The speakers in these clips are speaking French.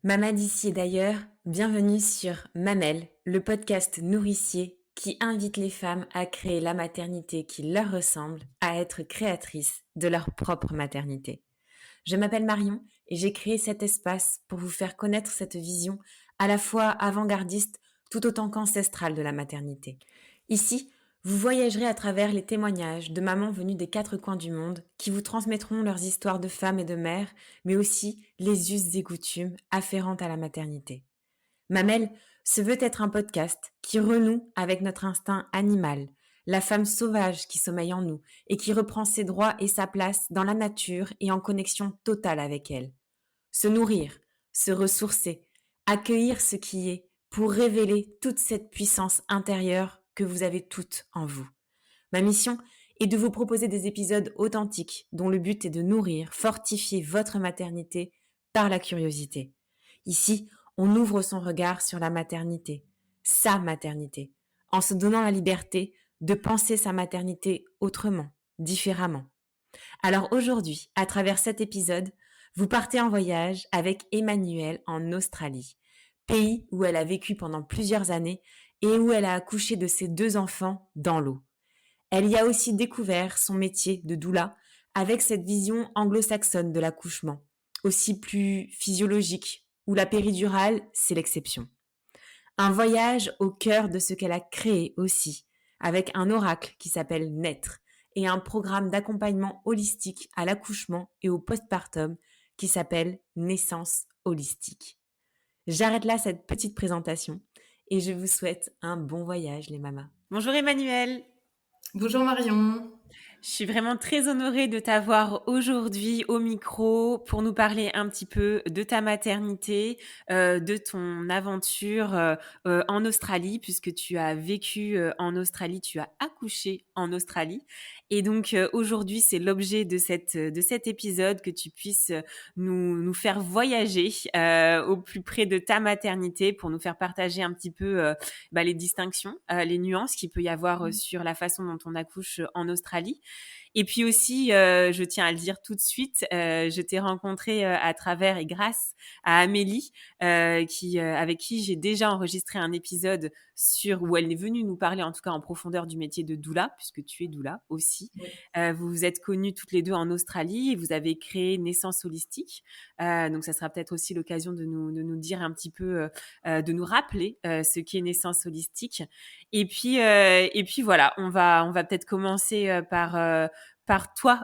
Maman d'ici et d'ailleurs, bienvenue sur Mamelle, le podcast nourricier qui invite les femmes à créer la maternité qui leur ressemble, à être créatrices de leur propre maternité. Je m'appelle Marion et j'ai créé cet espace pour vous faire connaître cette vision à la fois avant-gardiste tout autant qu'ancestrale de la maternité. Ici, vous voyagerez à travers les témoignages de mamans venues des quatre coins du monde qui vous transmettront leurs histoires de femmes et de mères, mais aussi les us et coutumes afférentes à la maternité. Mamelle se veut être un podcast qui renoue avec notre instinct animal, la femme sauvage qui sommeille en nous et qui reprend ses droits et sa place dans la nature et en connexion totale avec elle. Se nourrir, se ressourcer, accueillir ce qui est pour révéler toute cette puissance intérieure que vous avez toutes en vous. Ma mission est de vous proposer des épisodes authentiques dont le but est de nourrir, fortifier votre maternité par la curiosité. Ici, on ouvre son regard sur la maternité, sa maternité, en se donnant la liberté de penser sa maternité autrement, différemment. Alors aujourd'hui, à travers cet épisode, vous partez en voyage avec Emmanuelle en Australie, pays où elle a vécu pendant plusieurs années et où elle a accouché de ses deux enfants dans l'eau. Elle y a aussi découvert son métier de doula avec cette vision anglo-saxonne de l'accouchement, aussi plus physiologique, où la péridurale, c'est l'exception. Un voyage au cœur de ce qu'elle a créé aussi, avec un oracle qui s'appelle Naître et un programme d'accompagnement holistique à l'accouchement et au postpartum qui s'appelle Naissance holistique. J'arrête là cette petite présentation et je vous souhaite un bon voyage les mamas. Bonjour Emmanuel. Bonjour Marion. Je suis vraiment très honorée de t'avoir aujourd'hui au micro pour nous parler un petit peu de ta maternité, de ton aventure en Australie, puisque tu as vécu en Australie, tu as accouché en Australie. Et donc aujourd'hui, c'est l'objet de cet épisode que tu puisses nous faire voyager au plus près de ta maternité pour nous faire partager un petit peu les distinctions, les nuances qu'il peut y avoir sur la façon dont on accouche en Australie. Et puis aussi, je tiens à le dire tout de suite, je t'ai rencontré à travers et grâce à Amélie, avec qui j'ai déjà enregistré un épisode où elle est venue nous parler, en tout cas en profondeur, du métier de doula, puisque tu es doula aussi. Oui. Vous vous êtes connues toutes les deux en Australie et vous avez créé Naissance Holistique. Donc, ça sera peut-être aussi l'occasion de nous dire un petit peu, de nous rappeler ce qu'est Naissance Holistique. Et puis voilà, on va peut-être commencer par toi.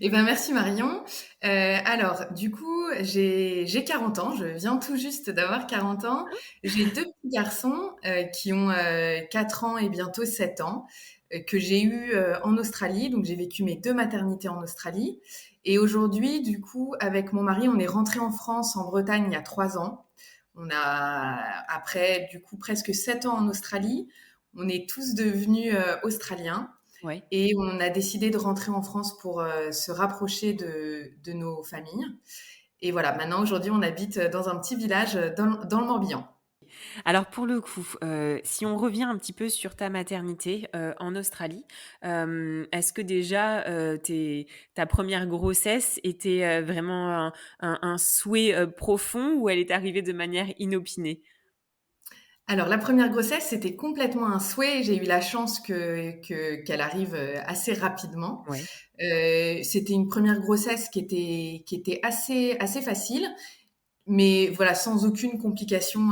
Merci Marion. Alors, du coup, j'ai 40 ans, je viens tout juste d'avoir 40 ans. J'ai deux petits garçons qui ont 4 ans et bientôt 7 ans, que j'ai eu en Australie. Donc, j'ai vécu mes deux maternités en Australie. Et aujourd'hui, du coup, avec mon mari, on est rentré en France, en Bretagne, il y a 3 ans. On a, après, du coup, presque 7 ans en Australie. On est tous devenus australiens. Ouais. Et on a décidé de rentrer en France pour se rapprocher de nos familles. Et voilà, maintenant, aujourd'hui, on habite dans un petit village dans le Morbihan. Alors pour le coup, si on revient un petit peu sur ta maternité, en Australie, est-ce que déjà, ta première grossesse était, vraiment un souhait, profond ou elle est arrivée de manière inopinée? Alors, la première grossesse, c'était complètement un souhait. J'ai eu la chance qu'elle arrive assez rapidement. Ouais. C'était une première grossesse qui était assez facile, mais voilà, sans aucune complication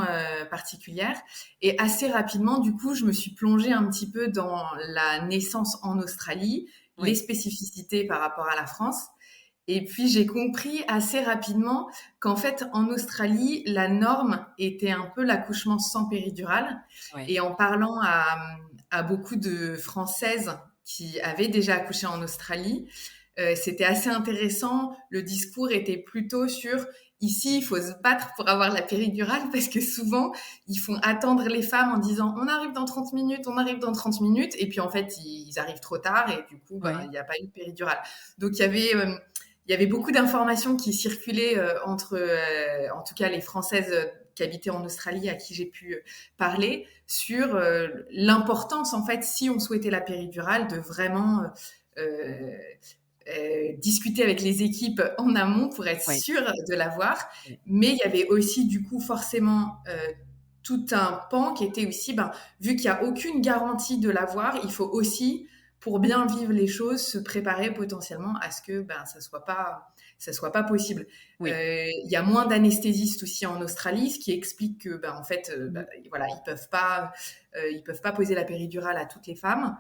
particulière. Et assez rapidement, du coup, je me suis plongée un petit peu dans la naissance en Australie, les Oui. spécificités par rapport à la France. Et puis j'ai compris assez rapidement qu'en fait, en Australie, la norme était un peu l'accouchement sans péridurale. Ouais. Et en parlant à beaucoup de Françaises qui avaient déjà accouché en Australie, c'était assez intéressant. Le discours était plutôt sur ici, il faut se battre pour avoir la péridurale parce que souvent, ils font attendre les femmes en disant on arrive dans 30 minutes, on arrive dans 30 minutes. Et puis en fait, ils arrivent trop tard et du coup, Ouais. il n'y a pas eu de péridurale. Donc il y avait beaucoup d'informations qui circulaient entre, en tout cas, les Françaises qui habitaient en Australie à qui j'ai pu parler sur l'importance, en fait, si on souhaitait la péridurale, de vraiment discuter avec les équipes en amont pour être Ouais, sûr de l'avoir. ouais. Mais il y avait aussi du coup forcément tout un pan qui était aussi, vu qu'il n'y a aucune garantie de l'avoir, il faut aussi, pour bien vivre les choses, se préparer potentiellement à ce que ça soit pas possible. Oui. Il y a moins d'anesthésistes aussi en Australie, ce qui explique que, en fait, Mmh. voilà, ils peuvent pas poser la péridurale à toutes les femmes.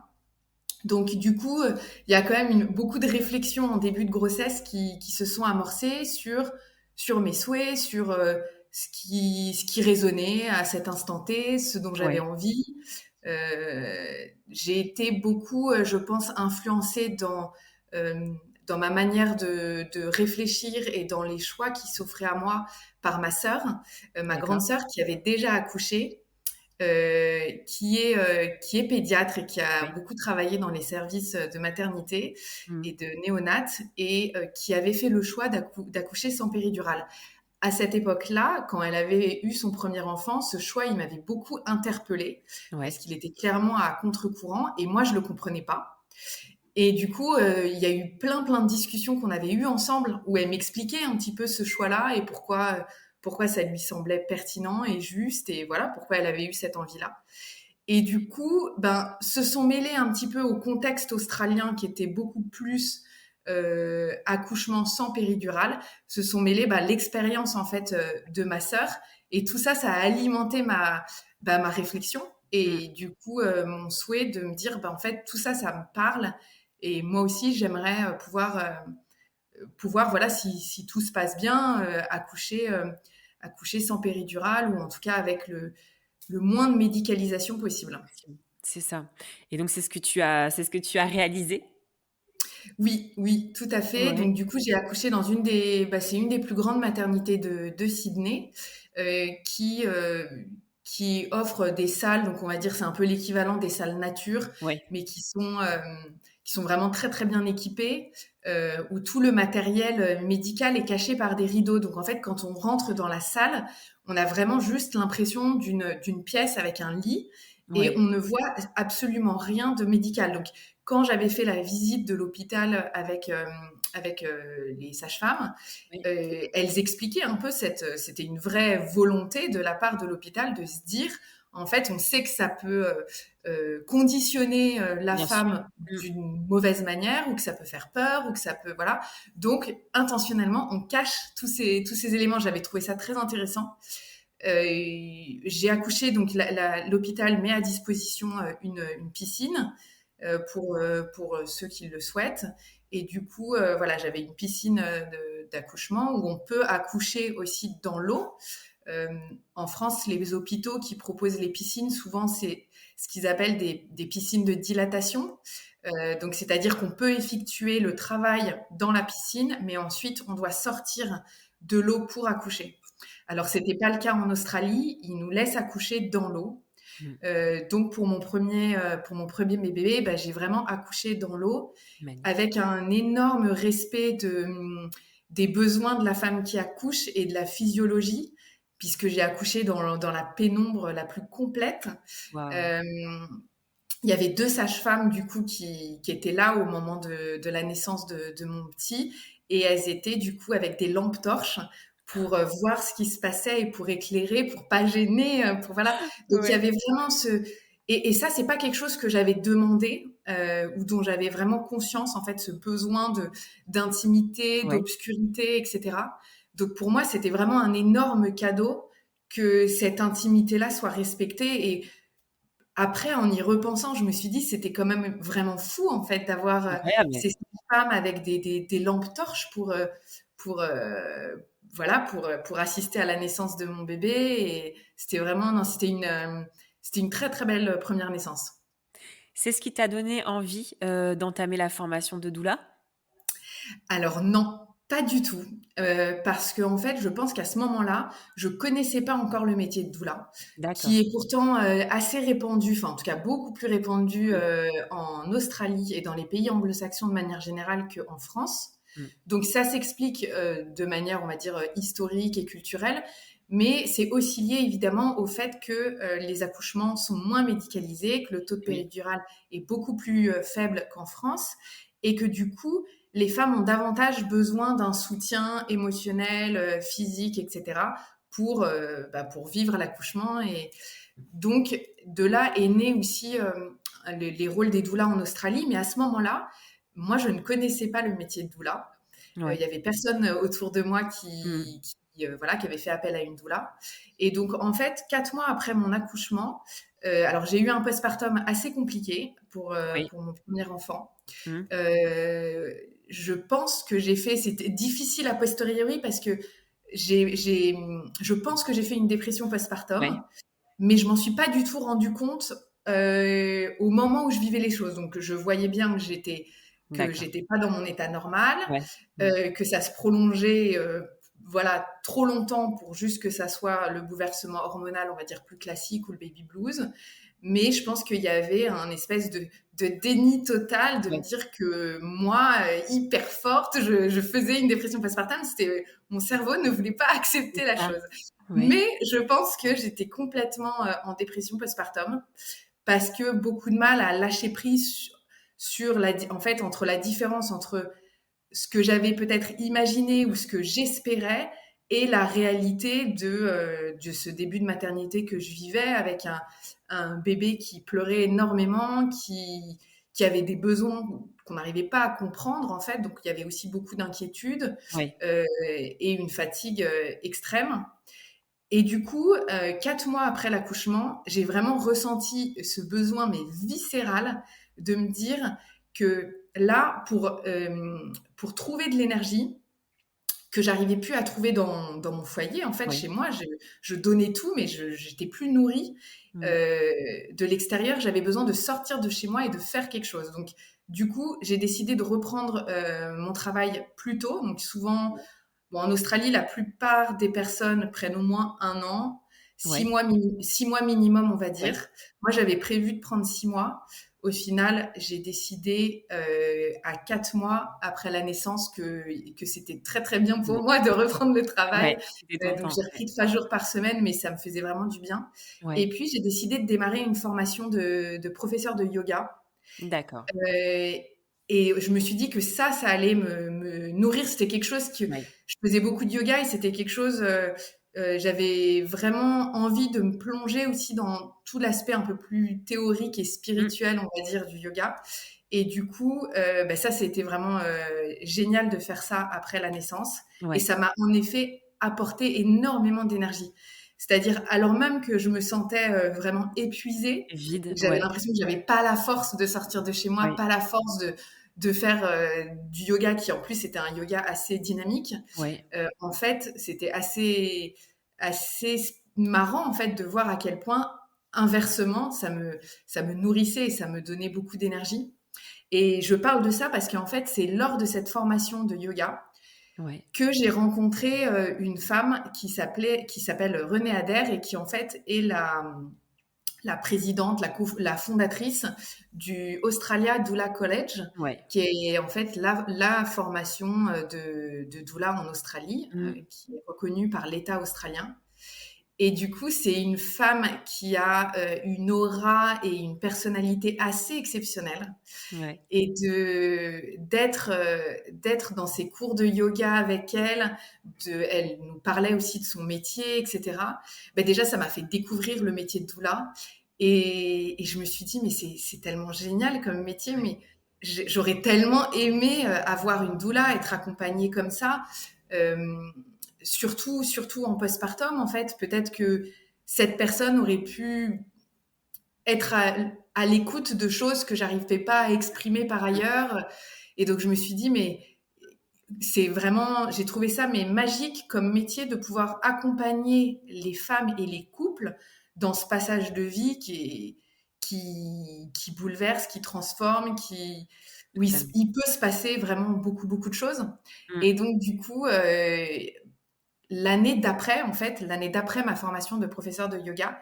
Donc, du coup, il y a quand même beaucoup de réflexions en début de grossesse qui se sont amorcées sur mes souhaits, sur ce qui résonnait à cet instant T, ce dont j'avais Ouais, envie. J'ai été beaucoup, je pense, influencée euh, dans ma manière de réfléchir et dans les choix qui s'offraient à moi par ma sœur, ma grande d'accord. sœur qui avait déjà accouché, qui est pédiatre et qui a Oui. beaucoup travaillé dans les services de maternité Mmh. et de néonat et qui avait fait le choix d'accoucher sans péridurale. À cette époque-là, quand elle avait eu son premier enfant, ce choix, il m'avait beaucoup interpellée parce Ouais. qu'il était clairement à contre-courant et moi, je le comprenais pas. Et du coup, il y a eu plein de discussions qu'on avait eues ensemble où elle m'expliquait un petit peu ce choix-là et pourquoi ça lui semblait pertinent et juste et voilà pourquoi elle avait eu cette envie-là. Et du coup, se sont mêlés un petit peu au contexte australien qui était beaucoup plus accouchement sans péridurale, se sont mêlés l'expérience en fait de ma sœur et tout ça, ça a alimenté ma réflexion Mmh. et du coup mon souhait de me dire en fait tout ça, ça me parle et moi aussi j'aimerais pouvoir voilà si tout se passe bien accoucher sans péridurale ou en tout cas avec le moins de médicalisation possible. Possible. C'est ça. Et donc c'est ce que tu as réalisé? Oui, oui, tout à fait. Ouais. Donc du coup, j'ai accouché dans c'est une des plus grandes maternités de Sydney, qui offre des salles. Donc on va dire c'est un peu l'équivalent des salles nature, Ouais. mais qui sont vraiment très très bien équipées, où tout le matériel médical est caché par des rideaux. Donc en fait, quand on rentre dans la salle, on a vraiment juste l'impression d'une pièce avec un lit et Ouais. on ne voit absolument rien de médical. Donc quand j'avais fait la visite de l'hôpital avec les sages-femmes, Oui. elles expliquaient un peu c'était une vraie volonté de la part de l'hôpital de se dire, en fait, on sait que ça peut conditionner la Bien sûr. femme Mmh. d'une mauvaise manière ou que ça peut faire peur ou que ça peut, voilà. Donc, intentionnellement, on cache tous ces éléments. J'avais trouvé ça très intéressant. J'ai accouché, donc l'hôpital met à disposition une piscine pour ceux qui le souhaitent. Et du coup, voilà, j'avais une piscine d'accouchement où on peut accoucher aussi dans l'eau. Euh, En France, les hôpitaux qui proposent les piscines, souvent, c'est ce qu'ils appellent des piscines de dilatation. Donc, c'est-à-dire qu'on peut effectuer le travail dans la piscine, mais ensuite, on doit sortir de l'eau pour accoucher. Alors, c'était pas le cas en Australie. Ils nous laissent accoucher dans l'eau. Mmh. Donc pour mon premier bébé, j'ai vraiment accouché dans l'eau avec Magnifique. un énorme respect des besoins de la femme qui accouche et de la physiologie, puisque j'ai accouché dans la pénombre la plus complète. Waouh! Euh, il y avait deux sages-femmes du coup qui étaient là au moment de la naissance de mon petit et elles étaient du coup avec des lampes torches pour voir ce qui se passait et pour éclairer, pour pas gêner, pour voilà. Donc il y Ouais. avait vraiment et ça c'est pas quelque chose que j'avais demandé ou dont j'avais vraiment conscience en fait ce besoin de d'intimité, Ouais. d'obscurité, etc. Donc pour moi c'était vraiment un énorme cadeau que cette intimité-là soit respectée et après, en y repensant, je me suis dit, c'était quand même vraiment fou, en fait, d'avoir Incroyable. ces femmes avec des lampes torches pour, voilà, pour assister à la naissance de mon bébé. Et c'était vraiment, non, c'était une très, très belle première naissance. C'est ce qui t'a donné envie, d'entamer la formation de doula? Alors non, pas du tout. Parce qu'en fait, je pense qu'à ce moment-là, je connaissais pas encore le métier de doula, qui D'accord. est pourtant assez répandu, enfin en tout cas beaucoup plus répandu Mmh. en Australie et dans les pays anglo-saxons de manière générale qu'en France. Mmh. Donc ça s'explique de manière, on va dire, historique et culturelle, mais c'est aussi lié évidemment au fait que les accouchements sont moins médicalisés, que le taux de Oui. péridurale est beaucoup plus faible qu'en France, et que du coup, les femmes ont davantage besoin d'un soutien émotionnel, physique, etc. Pour vivre l'accouchement. Et donc, de là est né aussi les rôles des doulas en Australie. Mais à ce moment-là, moi, je ne connaissais pas le métier de doula. Il Ouais. y avait personne autour de moi Mmh. qui avait fait appel à une doula. Et donc, en fait, 4 mois après mon accouchement, alors j'ai eu un postpartum assez compliqué Oui. pour mon premier enfant. Mmh. Je pense que c'était difficile a posteriori parce que je pense que j'ai fait une dépression postpartum, Ouais. mais je m'en suis pas du tout rendu compte au moment où je vivais les choses. Donc, je voyais bien que D'accord. j'étais pas dans mon état normal, Ouais. Mmh. que ça se prolongeait, voilà, trop longtemps pour juste que ça soit le bouleversement hormonal, on va dire, plus classique ou le baby blues. Mais je pense qu'il y avait un espèce de déni total de me Ouais. dire que moi, hyper forte, je faisais une dépression postpartum. Mon cerveau ne voulait pas accepter C'est la ça. chose. Oui. Mais je pense que j'étais complètement en dépression postpartum parce que beaucoup de mal à lâcher prise en fait, entre la différence entre ce que j'avais peut-être imaginé ou ce que j'espérais et la réalité de ce début de maternité que je vivais avec un bébé qui pleurait énormément, qui avait des besoins qu'on n'arrivait pas à comprendre en fait. Donc il y avait aussi beaucoup d'inquiétude Oui. et une fatigue extrême. Et du coup, 4 mois après l'accouchement, j'ai vraiment ressenti ce besoin, mais viscéral, de me dire que là, pour trouver de l'énergie, que j'arrivais plus à trouver dans mon foyer, en fait, Oui. chez moi, je donnais tout, mais j'étais plus nourrie. Mmh. Euh, de l'extérieur, j'avais besoin de sortir de chez moi et de faire quelque chose. Donc, du coup, j'ai décidé de reprendre mon travail plus tôt. Donc, souvent, bon, en Australie, la plupart des personnes prennent au moins 1 an, Ouais. 6 mois minimum, on va Ouais. dire. Moi, j'avais prévu de prendre 6 mois. Au final, j'ai décidé à 4 mois après la naissance que c'était très très bien Mmh. pour moi de reprendre le travail. Ouais. C'était ton Donc temps. j'ai repris 3 jours par semaine, mais ça me faisait vraiment du bien. Et Ouais. puis j'ai décidé de démarrer une formation de professeur de yoga. D'accord. Heu et je me suis dit que ça allait me nourrir. C'était quelque chose que Ouais. je faisais beaucoup de yoga et c'était quelque chose, j'avais vraiment envie de me plonger aussi dans tout l'aspect un peu plus théorique et Mmh. spirituel, on va dire, du yoga. Et du coup, ça, c'était vraiment, génial de faire ça après la naissance et Ouais. ça m'a en effet apporté énormément d'énergie. C'est-à-dire, alors même que je me sentais, vraiment épuisée, Vide. j'avais Ouais. l'impression que j'avais pas la force de sortir de chez moi, Ouais. pas la force de faire du yoga qui en plus était un yoga assez dynamique. Ouais. En fait, c'était assez marrant en fait de voir à quel point inversement ça me nourrissait et ça me donnait beaucoup d'énergie. Et je parle de ça parce qu'en fait, c'est lors de cette formation de yoga Ouais. que j'ai rencontré une femme qui s'appelle Renée Adair et qui en fait est la présidente, la fondatrice du Australia Doula College, Ouais. qui est en fait la formation de doula en Australie, Mmh. qui est reconnue par l'État australien. Et du coup, c'est une femme qui a une aura et une personnalité assez exceptionnelle. Ouais. Et d'être dans ces cours de yoga avec elle, elle nous parlait aussi de son métier, etc. Ben déjà, ça m'a fait découvrir le métier de doula. Et je me suis dit, mais c'est tellement génial comme métier, Ouais. mais j'aurais tellement aimé avoir une doula, être accompagnée comme ça. Euh, surtout en postpartum, en fait. Peut-être que cette personne aurait pu être à l'écoute de choses que j'arrivais pas à exprimer par Mmh. ailleurs. Et donc, je me suis dit, mais j'ai trouvé ça mais magique comme métier de pouvoir accompagner les femmes et les couples dans ce passage de vie qui bouleverse, qui transforme, où Totalement. il peut se passer vraiment beaucoup, beaucoup de choses. Mmh. Et donc, du coup, l'année d'après ma formation de professeur de yoga,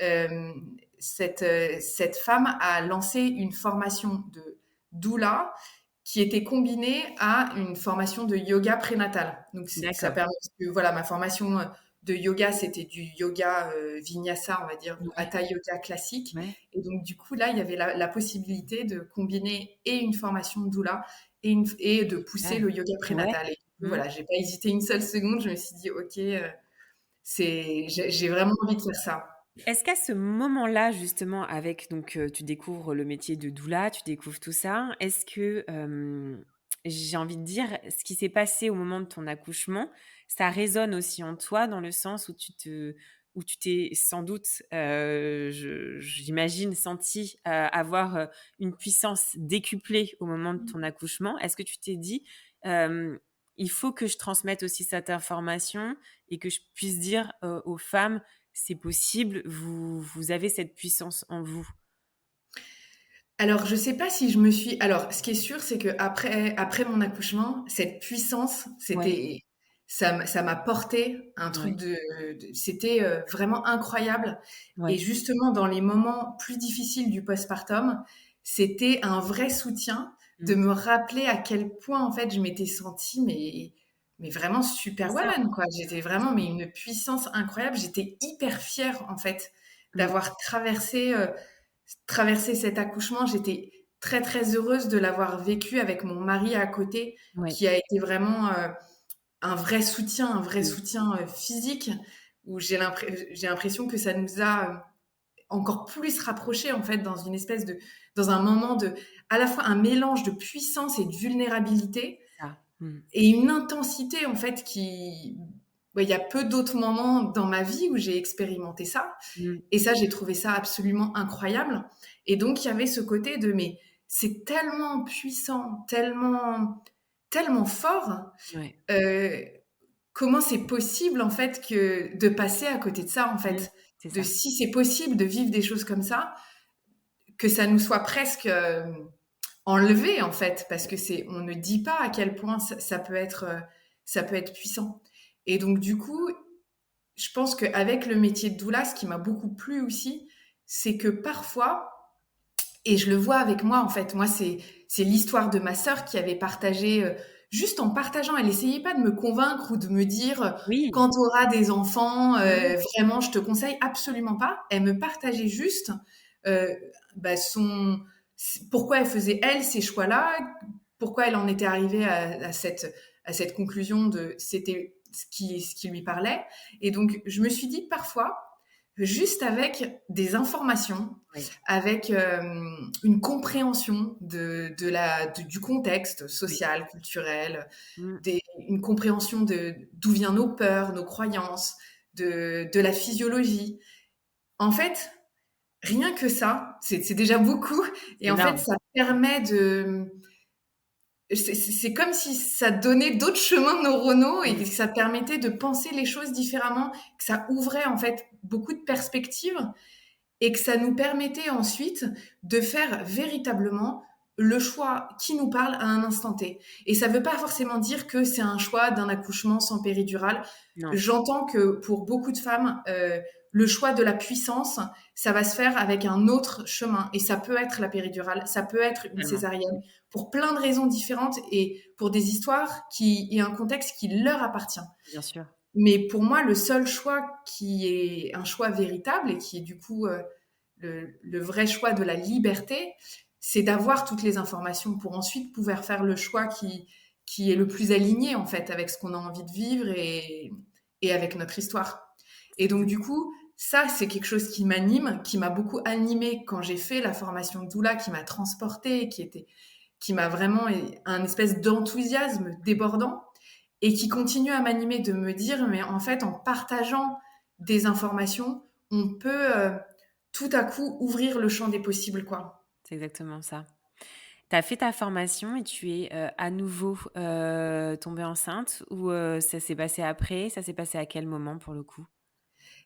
euh, cette femme a lancé une formation de doula qui était combinée à une formation de yoga prénatal. Donc ça D'accord. permet que voilà, ma formation de yoga, c'était du yoga vinyasa, on va dire, ou Ouais. hatha yoga classique. Ouais. Et donc du coup là, il y avait la possibilité de combiner et une formation de doula et de pousser Super. le yoga Ouais. prénatal. Et Mmh. voilà, j'ai pas hésité une seule seconde. Je me suis dit: «OK, j'ai vraiment envie de faire ça». Est-ce qu'à ce moment-là, justement, avec donc, tu découvres le métier de doula, tu découvres tout ça. Est-ce que, j'ai envie de dire, ce qui s'est passé au moment de ton accouchement, ça résonne aussi en toi dans le sens où tu t'es sans doute, j'imagine senti avoir, une puissance décuplée au moment de ton accouchement? Est-ce que tu t'es dit, hem: «Il faut que je transmette aussi cette information et que je puisse dire, aux femmes c'est possible, vous avez cette puissance en vous». Alors, je sais pas si je me suis alors, ce qui est sûr, c'est qu'après mon accouchement, cette puissance, Ouais, ça m'a porté un truc ouais, c'était, vraiment incroyable. Et ouais. justement, dans les moments plus difficiles du postpartum, c'était un vrai soutien de Mmh. me rappeler à quel point, en fait, je m'étais sentie mais vraiment C'est ça, superwoman, quoi. J'étais c'est vraiment ça. mais une puissance incroyable. J'étais hyper fière, en fait, Mmh. d'avoir traversé cet accouchement. J'étais très, très heureuse de l'avoir vécu avec mon mari à côté, Ouais. qui a été vraiment, un vrai Mmh. soutien, physique, où j'ai l'impression que ça nous a, encore plus rapprochés, en fait, dans un moment de à la fois un mélange de puissance et de vulnérabilité C'est ça. Mmh. et une intensité, en fait, qui ouais, il y a peu d'autres moments dans ma vie où j'ai expérimenté ça. Mmh. Et ça, j'ai trouvé ça absolument incroyable. Et donc, il y avait ce côté de, mais c'est tellement puissant, tellement fort. Ouais. euh, Comment c'est possible, en fait, que de passer à côté de ça, en Mmh. fait, C'est de ça. si c'est possible de vivre des choses comme ça, que ça nous soit presque enlevé, en fait, parce que on ne dit pas à quel point ça peut être puissant. Et donc, du coup, je pense qu'avec le métier de doula, ce qui m'a beaucoup plu aussi, c'est que parfois, et je le vois avec moi, en fait, moi, c'est l'histoire de ma sœur qui avait partagé, juste en partageant, elle essayait pas de me convaincre ou de me dire, Oui. quand tu auras des enfants, Mmh. vraiment, je te conseille absolument pas. Elle me partageait juste, euh, bah, pourquoi elle faisait, elle, ces choix-là, pourquoi elle en était arrivée à cette conclusion de c'était ce qui lui parlait. Et donc, je me suis dit parfois, juste avec des informations, Oui. avec une compréhension du contexte Oui. social, culturel, Mmh. une compréhension d'où viennent nos peurs, nos croyances, de la physiologie. En fait, rien que ça, c'est déjà beaucoup. C'est Et en fait, énorme. ça permet de c'est comme si ça donnait d'autres chemins neuronaux et Mmh. que ça permettait de penser les choses différemment, que ça ouvrait en fait beaucoup de perspectives et que ça nous permettait ensuite de faire véritablement le choix qui nous parle à un instant T. Et ça ne veut pas forcément dire que c'est un choix d'un accouchement sans péridurale. Non. J'entends que pour beaucoup de femmes, le choix de la puissance, ça va se faire avec un autre chemin. Et ça peut être la péridurale, ça peut être une Totalement. césarienne, pour plein de raisons différentes et pour des histoires et un contexte qui leur appartient. Bien sûr. Mais pour moi, le seul choix qui est un choix véritable et qui est du coup le vrai choix de la liberté, c'est d'avoir toutes les informations pour ensuite pouvoir faire le choix qui est le plus aligné en fait avec ce qu'on a envie de vivre et avec notre histoire. Et donc du coup, ça c'est quelque chose qui m'anime, qui m'a beaucoup animée quand j'ai fait la formation de doula, qui m'a transportée, qui m'a vraiment un espèce d'enthousiasme débordant et qui continue à m'animer de me dire, mais en fait, en partageant des informations, on peut tout à coup ouvrir le champ des possibles, quoi. C'est exactement ça. Tu as fait ta formation et tu es, à nouveau, tombée enceinte ou, ça s'est passé après? Ça s'est passé à quel moment pour le coup?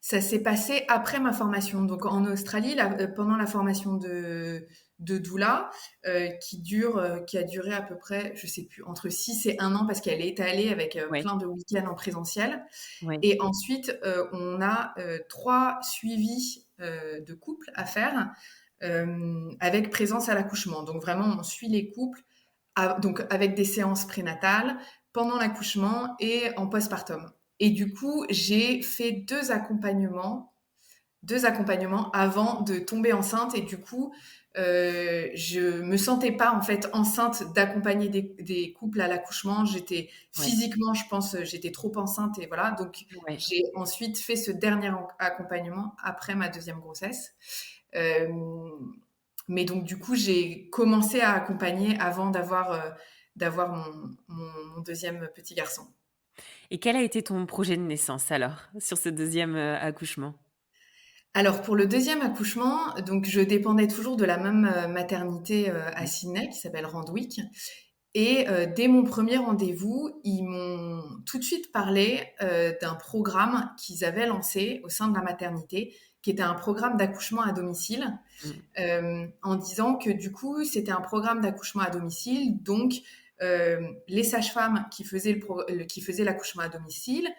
Ça s'est passé après ma formation, donc en Australie, pendant la formation de doula, qui a duré à peu près, je sais plus, entre 6 et 1 an parce qu'elle est étalée avec Ouais, plein de week-ends en présentiel. ouais. Et ensuite, on a 3 suivis de couple à faire avec présence à l'accouchement. Donc vraiment, on suit les couples donc avec des séances prénatales, pendant l'accouchement et en postpartum. Et du coup, j'ai fait deux accompagnements avant de tomber enceinte. Et du coup, Je me sentais pas en fait enceinte d'accompagner des couples à l'accouchement. J'étais Ouais, physiquement, je pense, j'étais trop enceinte et voilà. Donc ouais. j'ai ensuite fait ce dernier accompagnement après ma deuxième grossesse. Euh, mais donc du coup, j'ai commencé à accompagner avant d'avoir mon deuxième petit garçon. Et quel a été ton projet de naissance alors, sur ce deuxième accouchement? Alors pour le deuxième accouchement, donc je dépendais toujours de la même maternité à Ouais. Sydney qui s'appelle Randwick. Et dès mon premier rendez-vous, ils m'ont tout de suite parlé d'un programme qu'ils avaient lancé au sein de la maternité, qui était un programme d'accouchement à domicile, Mmh. en disant que du coup, c'était un programme d'accouchement à domicile, donc les sages-femmes qui faisaient l'accouchement à domicile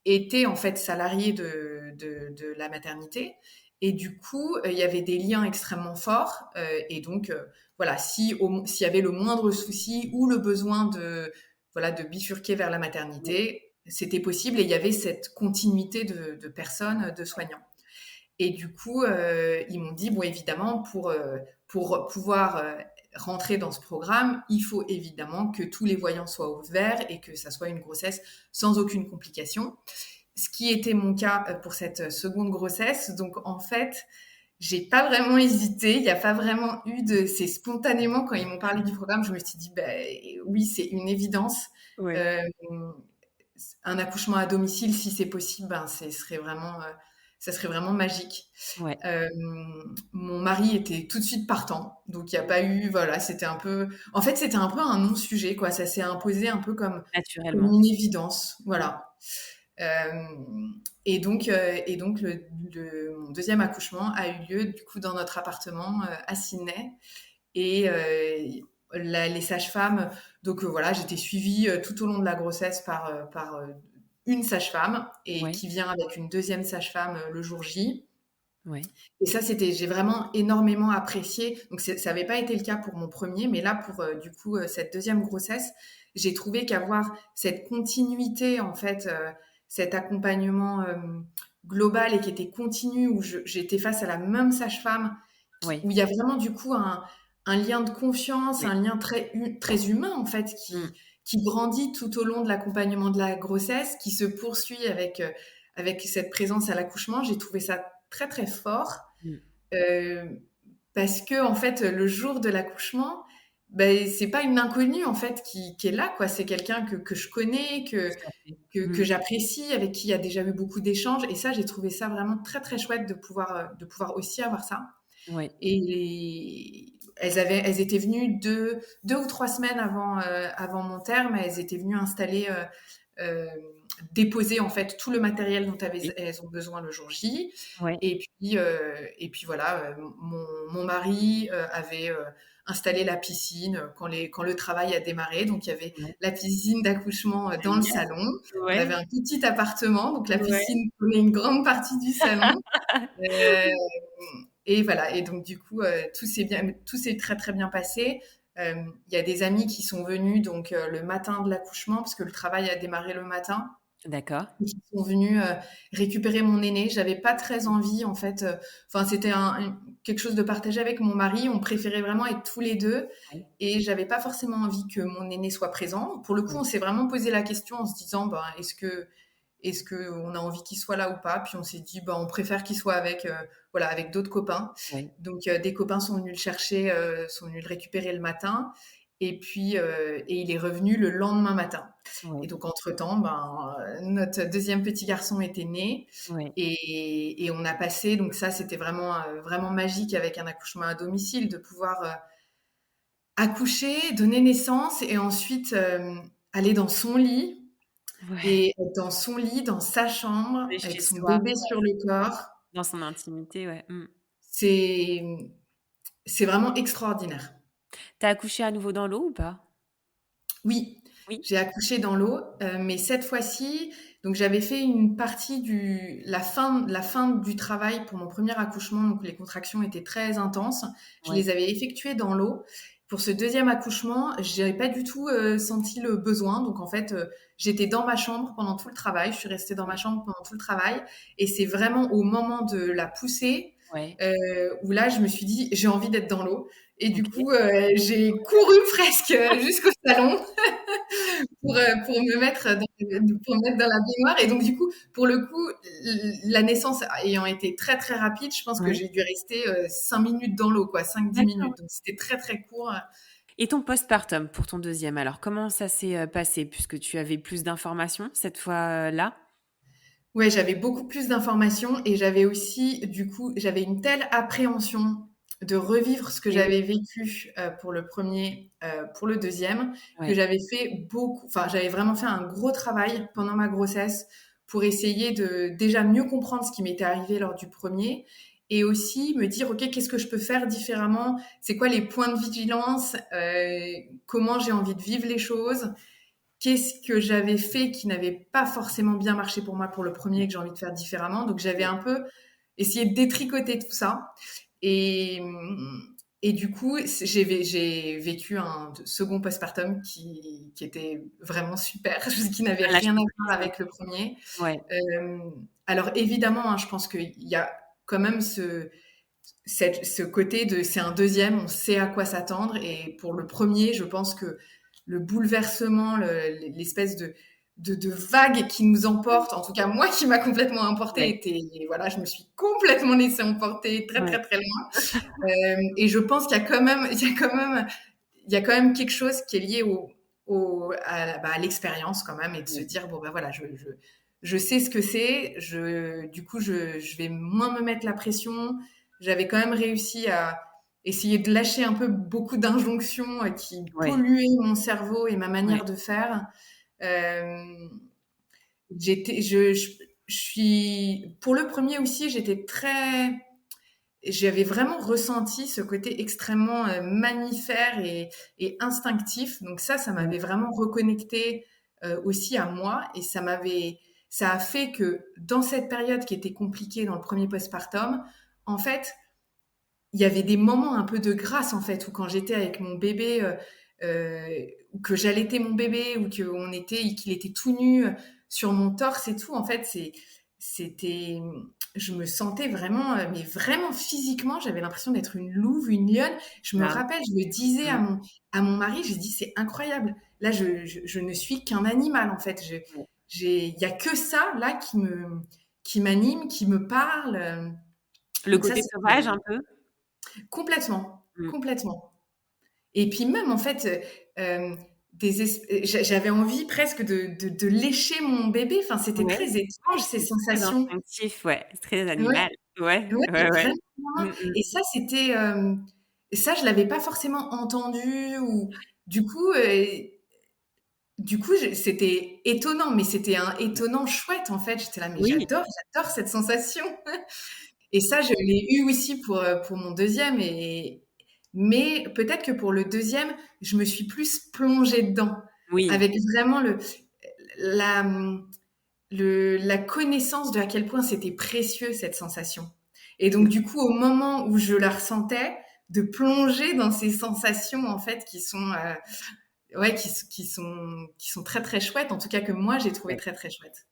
étaient en fait salariées de la maternité. Et du coup, il y avait des liens extrêmement forts. Et donc, voilà, s'il y avait le moindre souci ou le besoin voilà, de bifurquer vers la Ouais, maternité, c'était possible et il y avait cette continuité de personnes, de soignants. Et du coup, ils m'ont dit, bon, évidemment, pour pouvoir rentrer dans ce programme, il faut évidemment que tous les voyants soient ouverts et que ça soit une grossesse sans aucune complication. Ce qui était mon cas pour cette seconde grossesse. Donc, en fait, j'ai pas vraiment hésité. Il n'y a pas vraiment eu c'est spontanément quand ils m'ont parlé du programme, je me suis dit, ben oui, c'est une évidence. ouais, Euh, un accouchement à domicile, si c'est possible, ben, ça serait vraiment magique. ouais, Euh, Mon mari était tout de suite partant, donc il n'y a pas eu, voilà, en fait, c'était un peu un non-sujet, quoi. Ça s'est imposé un peu comme naturellement. une évidence, Mmh. voilà. Et donc mon deuxième accouchement a eu lieu du coup dans notre appartement à Sydney. Et les sages-femmes, donc voilà, j'étais suivie tout au long de la grossesse par une sage-femme et Ouais, qui vient avec une deuxième sage-femme le jour J. ouais, Et ça, j'ai vraiment énormément apprécié. Donc ça n'avait pas été le cas pour mon premier, mais là pour du coup cette deuxième grossesse, j'ai trouvé qu'avoir cette continuité en fait, cet accompagnement global et qui était continu où j'étais face à la même sage-femme, ouais, où il y a vraiment du coup un lien de confiance, ouais. un lien très humain en fait Mmh. qui grandit tout au long de l'accompagnement de la grossesse, qui se poursuit avec cette présence à l'accouchement. J'ai trouvé ça très très fort. Mmh. Euh, Parce que en fait le jour de l'accouchement, ben, c'est pas une inconnue en fait qui est là, quoi. C'est quelqu'un que je connais, Tout à fait. que Mmh. j'apprécie, avec qui il y a déjà eu beaucoup d'échanges. Et ça, j'ai trouvé ça vraiment très très chouette de pouvoir aussi avoir ça. Ouais, Et elles étaient venues 2 ou 3 semaines avant mon terme. Elles étaient venues installer, déposer en fait tout le matériel dont oui, elles ont besoin le jour J. ouais, Et puis voilà, mon mari avait installé la piscine quand le travail a démarré. Donc il y avait ouais. la piscine d'accouchement dans le Génial. salon. On avait Ouais, un petit appartement, donc la ouais. piscine prenait une grande partie du salon. Euh, et voilà, et donc du coup, tout s'est très très bien passé. Il y a des amis qui sont venus donc le matin de l'accouchement, parce que le travail a démarré le matin, D'accord. et qui sont venus récupérer mon aîné. J'avais pas très envie en fait. Enfin, c'était quelque chose de partagé avec mon mari. On préférait vraiment être tous les deux, Ouais. et j'avais pas forcément envie que mon aîné soit présent. Pour le coup, Mmh. on s'est vraiment posé la question en se disant, ben, est-ce que on a envie qu'il soit là ou pas? Puis on s'est dit, bah, on préfère qu'il soit avec, voilà, avec d'autres copains. Ouais, Donc, des copains sont venus le chercher, sont venus le récupérer le matin. Et puis, et il est revenu le lendemain matin. Et ouais, donc, entre-temps, ben, notre deuxième petit garçon était né. ouais. Et on a passé, donc ça, c'était vraiment, vraiment magique avec un accouchement à domicile, de pouvoir accoucher, donner naissance et ensuite aller dans son lit Ouais. et être dans son lit, dans sa chambre, Et avec chez son soi, bébé sur le corps. dans son intimité, ouais. Mmh. C'est c'est vraiment extraordinaire. Tu as accouché à nouveau dans l'eau ou pas? Oui, Oui? j'ai accouché dans l'eau, mais cette fois-ci, donc j'avais fait une partie la fin du travail pour mon premier accouchement, donc les contractions étaient très intenses. Je Ouais. les avais effectuées dans l'eau. Pour ce deuxième accouchement, j'avais pas du tout senti le besoin. Donc en fait, j'étais dans ma chambre pendant tout le travail. Je suis restée dans ma Mmh. chambre pendant tout le travail. Et c'est vraiment au moment de la poussée. Ouais. où là, je me suis dit: «J'ai envie d'être dans l'eau» et du OK. coup, j'ai couru presque jusqu'au salon pour me mettre dans la baignoire et donc du coup, pour le coup, la naissance ayant été très, très rapide, je pense que Ouais. j'ai dû rester, 5 minutes dans l'eau quoi, 5-10 D'accord. minutes. Donc c'était très, très court. Et ton postpartum pour ton deuxième alors, comment ça s'est, passé? Puisque tu avais plus d'informations cette fois, là? Ouais, j'avais beaucoup plus d'informations et j'avais aussi du coup, j'avais une telle appréhension de revivre ce que Et oui. j'avais vécu, pour le premier, pour le deuxième, que Ouais. j'avais fait beaucoup j'avais vraiment fait un gros travail pendant ma grossesse pour essayer de déjà mieux comprendre ce qui m'était arrivé lors du premier et aussi me dire: «OK, qu'est-ce que je peux faire différemment? C'est quoi les points de vigilance? Comment j'ai envie de vivre les choses?» Qu'est-ce que j'avais fait qui n'avait pas forcément bien marché pour moi pour le premier et Ouais. que j'ai envie de faire différemment. Donc j'avais Ouais. un peu essayé de détricoter tout ça et et du coup, j'ai vécu un second postpartum qui était vraiment super, qui n'avait Un lâcher rien à voir prise, ouais. avec le premier. Ouais. Alors évidemment, hein, je pense qu'il y a quand même ce côté de c'est un deuxième, on sait à quoi s'attendre. Et pour le premier, je pense que le bouleversement, l'espèce de vague qui nous emporte, en tout cas moi qui m'a complètement emportée, Ouais. était, voilà, je me suis complètement laissée emporter très Ouais. très très loin. Et je pense qu'il y a quand même, il y a quand même quelque chose qui est lié à l'expérience quand même et de se Ouais. dire bon ben voilà, je sais ce que c'est, du coup je vais moins me mettre la pression. J'avais quand même réussi à essayer de lâcher un peu beaucoup d'injonctions qui Ouais. polluaient mon cerveau et ma Ouais. manière de faire. Euh, j'étais, je suis pour le premier aussi, j'avais vraiment ressenti ce côté extrêmement mammifère et instinctif. Donc ça Ouais. m'avait vraiment reconnecté aussi à moi et ça a fait que dans cette période qui était compliquée dans le premier postpartum, en fait, il y avait des moments un peu de grâce en fait où quand j'étais avec mon bébé, ou que j'allaitais mon bébé ou qu'il était tout nu sur mon torse et tout, en fait, c'était, je me sentais vraiment, mais vraiment physiquement, j'avais l'impression d'être une louve, une lionne. Je me Ah. rappelle, je le disais Mmh. à mon mari, j'ai dit c'est incroyable. Là, je ne suis qu'un animal en fait. Ouais. Il y a que ça là qui m'anime, qui me parle. Le Donc ça, côté c'était sauvage un peu? complètement, Mmh. complètement. Et puis même en fait, j'avais envie presque de lécher mon bébé. Enfin, c'était Ouais. très étrange ces C'est très sensations. instinctif, ouais, c'est très Ouais, animal. Ouais, ouais, ouais, ouais. vraiment, Mmh vraiment. mh. Et ça, c'était, ça, je l'avais pas forcément entendu ou du coup, c'était étonnant, mais c'était un étonnant chouette en fait. J'étais là: «Mais Oui. j'adore cette sensation». Et ça, je l'ai eu aussi pour mon deuxième mais peut-être que pour le deuxième, je me suis plus plongée dedans Oui. avec vraiment la, la connaissance de à quel point c'était précieux cette sensation. Et donc Mmh. du coup, au moment où je la ressentais, de plonger dans ces sensations en fait qui sont ouais, qui sont très très chouettes. En tout cas que moi j'ai trouvé Ouais. très très chouette.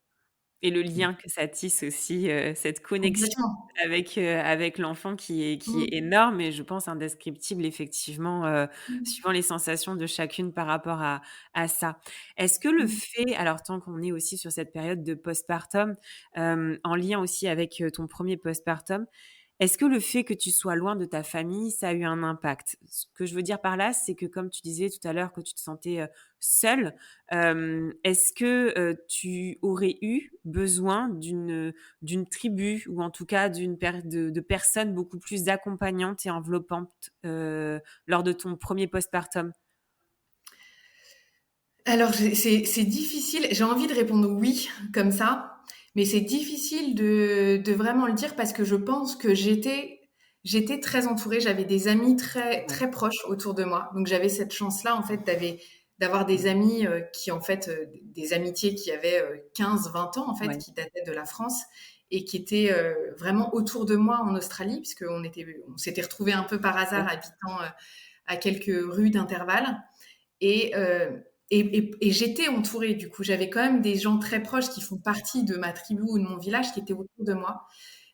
Et le lien que ça tisse aussi, cette connexion Complètement. avec l'enfant qui est Mmh. énorme et je pense indescriptible effectivement, Mmh. suivant les sensations de chacune par rapport à ça. Est-ce que le Mmh. fait alors tant qu'on est aussi sur cette période de postpartum, en lien aussi avec, ton premier postpartum, est-ce que le fait que tu sois loin de ta famille, ça a eu un impact? Ce que je veux dire par là, c'est que comme tu disais tout à l'heure que tu te sentais, seule, est-ce que, tu aurais eu besoin d'une tribu ou en tout cas de personnes beaucoup plus accompagnantes et enveloppantes, lors de ton premier postpartum? Alors, c'est difficile. J'ai envie de répondre oui, comme ça, mais c'est difficile de vraiment le dire parce que je pense que j'étais très entourée. J'avais des amis très, Ouais, très proches autour de moi. Donc, j'avais cette chance-là, en fait, d'avoir des amis qui, en fait, des amitiés qui avaient 15, 20 ans, en fait, ouais, qui dataient de la France et qui étaient vraiment autour de moi en Australie, puisqu'on s'était retrouvés un peu par ouais, hasard habitant à quelques rues d'intervalle. Et, et j'étais entourée, du coup, j'avais quand même des gens très proches qui font partie de ma tribu ou de mon village qui étaient autour de moi.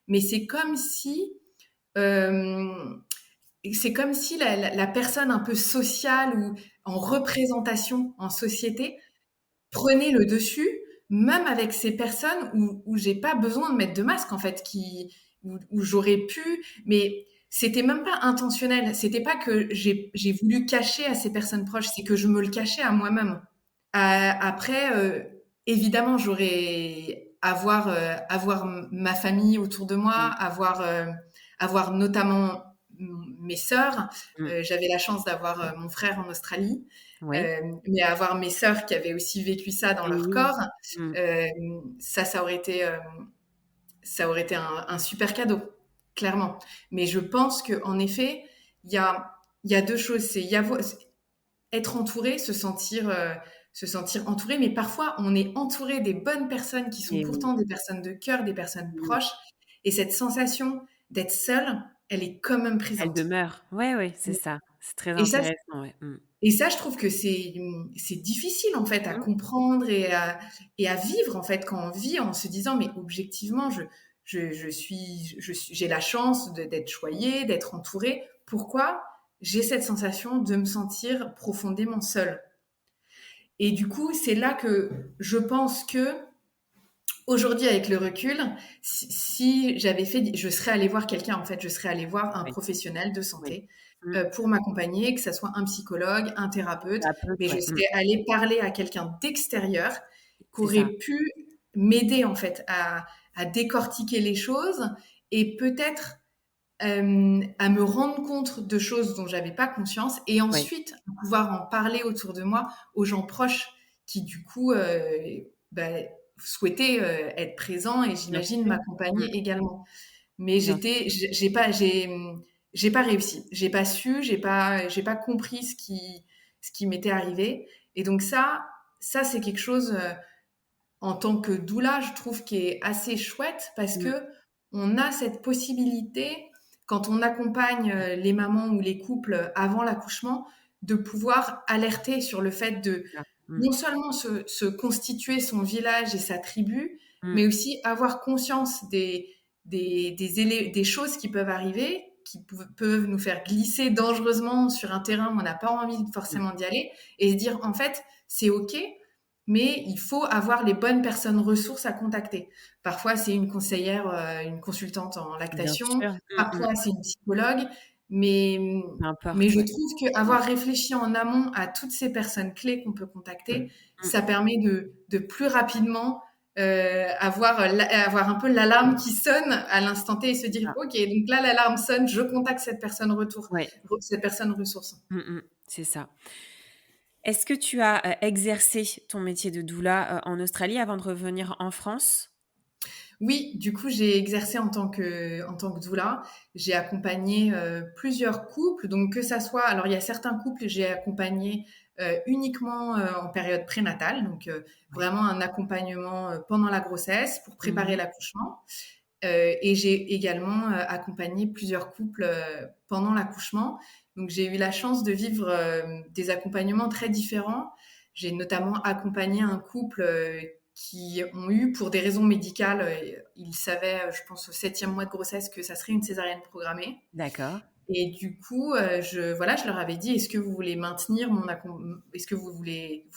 Mais c'est comme si hem, c'est comme si la personne un peu sociale ou en représentation en société prenait le dessus, même avec ces personnes où j'ai pas besoin de mettre de masque en fait, où j'aurais pu, mais c'était même pas intentionnel. C'était pas que j'ai voulu cacher à ces personnes proches, c'est que je me le cachais à moi-même. Après, évidemment, j'aurais avoir ma famille autour de moi, Mmh. avoir notamment mes sœurs. Mmh. J'avais la chance d'avoir mon frère en Australie, Oui. mais avoir mes sœurs qui avaient aussi vécu ça dans Et leur oui. corps, Mmh. euh, ça aurait été un super cadeau, clairement. Mais je pense que en effet, il y a, il y a deux choses. C'est être entouré, se sentir entouré, mais parfois on est entouré des bonnes personnes qui sont Et oui. pourtant des personnes de cœur, des personnes Mmh. proches, et cette sensation d'être seul, elle est quand même Elle présente. demeure. Ouais, ouais, c'est ça. C'est très Et ça, intéressant, ouais. Mmh. je trouve que c'est difficile en fait à Mmh. comprendre et à vivre en fait quand on vit en se disant mais objectivement j'ai la chance d'être choyée, d'être entourée. Pourquoi j'ai cette sensation de me sentir profondément seule? Et du coup, c'est là que je pense que aujourd'hui, avec le recul, si j'avais fait, je serais allée voir quelqu'un, en fait, je serais allée voir un Oui, professionnel de oui. santé Mmh. pour m'accompagner, que ça soit un psychologue, un thérapeute, Thérapeute, mais je ouais. Mmh. serais allée parler à quelqu'un d'extérieur qui C'est aurait ça. pu m'aider, en fait, à décortiquer les choses et peut-être à me rendre compte de choses dont j'avais pas conscience et Oui. ensuite à pouvoir en parler autour de moi aux gens proches qui du coup bah, souhaitaient être présents et Bien j'imagine sûr. Mmh. m'accompagner également. Mais Bien sûr. j'ai pas réussi, j'ai pas compris ce qui m'était arrivé et donc ça c'est quelque chose en tant que doula, je trouve qui est assez chouette parce Mmh. que on a cette possibilité, quand on accompagne les mamans ou les couples avant l'accouchement, de pouvoir alerter sur le fait de C'est ça. Mmh. non seulement se constituer son village et sa tribu, Mmh. mais aussi avoir conscience des choses qui peuvent arriver, peuvent nous faire glisser dangereusement sur un terrain où on n'a pas envie Mmh. forcément d'y aller, et se dire en fait c'est ok, mais il faut avoir les bonnes personnes ressources à contacter. Parfois, c'est une conseillère, une consultante en Bien lactation, sûr. Mmh mh. parfois c'est une psychologue, mais, Peu mais importe, je ouais. trouve Mmh. qu'avoir réfléchi en amont à toutes ces personnes clés qu'on peut contacter, Mmh. ça permet de plus rapidement avoir un peu l'alarme qui sonne à l'instant T et se dire, Ah, OK, donc là, l'alarme sonne, je contacte ouais. cette personne ressource. Mmh mh. C'est ça. Est-ce que tu as, exercé ton métier de doula, en Australie avant de revenir en France? Oui, du coup, j'ai exercé en tant que doula. J'ai accompagné plusieurs couples, donc que ça soit, alors il y a certains couples, j'ai accompagné uniquement en période prénatale, donc Ouais. vraiment un accompagnement pendant la grossesse pour Mmh préparer mh. l'accouchement. Et j'ai également accompagné plusieurs couples pendant l'accouchement. Donc j'ai eu la chance de vivre des accompagnements très différents. J'ai notamment accompagné un couple qui ont eu, pour des raisons médicales, ils savaient, je pense, au 7e mois de grossesse que ça serait une césarienne programmée. D'accord. Et du coup, je leur avais dit, est-ce que vous voulez maintenir est-ce que vous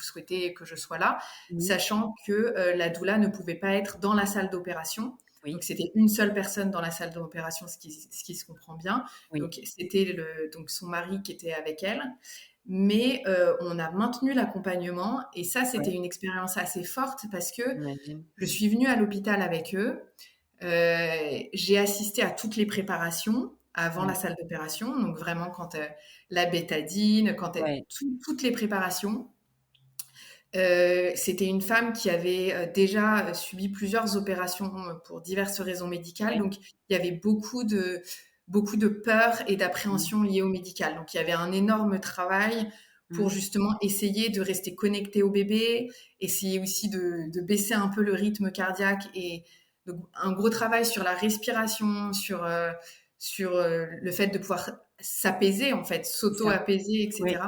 souhaitez que je sois là, Oui. sachant que la doula ne pouvait pas être dans la salle d'opération. Donc Oui. c'était une seule personne dans la salle d'opération, ce qui se comprend bien. Oui. Donc c'était donc son mari qui était avec elle. Mais on a maintenu l'accompagnement et ça, c'était Ouais, une expérience assez forte parce que j'imagine. je Mmh. suis venue à l'hôpital avec eux. J'ai assisté à toutes les préparations avant la Ouais. salle d'opération, donc vraiment quand la bétadine, Ouais. toutes les préparations. C'était une femme qui avait déjà subi plusieurs opérations pour diverses raisons médicales, Ouais. donc il y avait beaucoup de peur et Mmh. d'appréhension liées au médical. Donc il y avait un énorme travail pour Mmh. justement essayer de rester connecté au bébé, essayer aussi de baisser un peu le rythme cardiaque et donc un gros travail sur la respiration, sur le fait de pouvoir s'apaiser en fait, C'est ça. s'auto-apaiser, Oui. etc.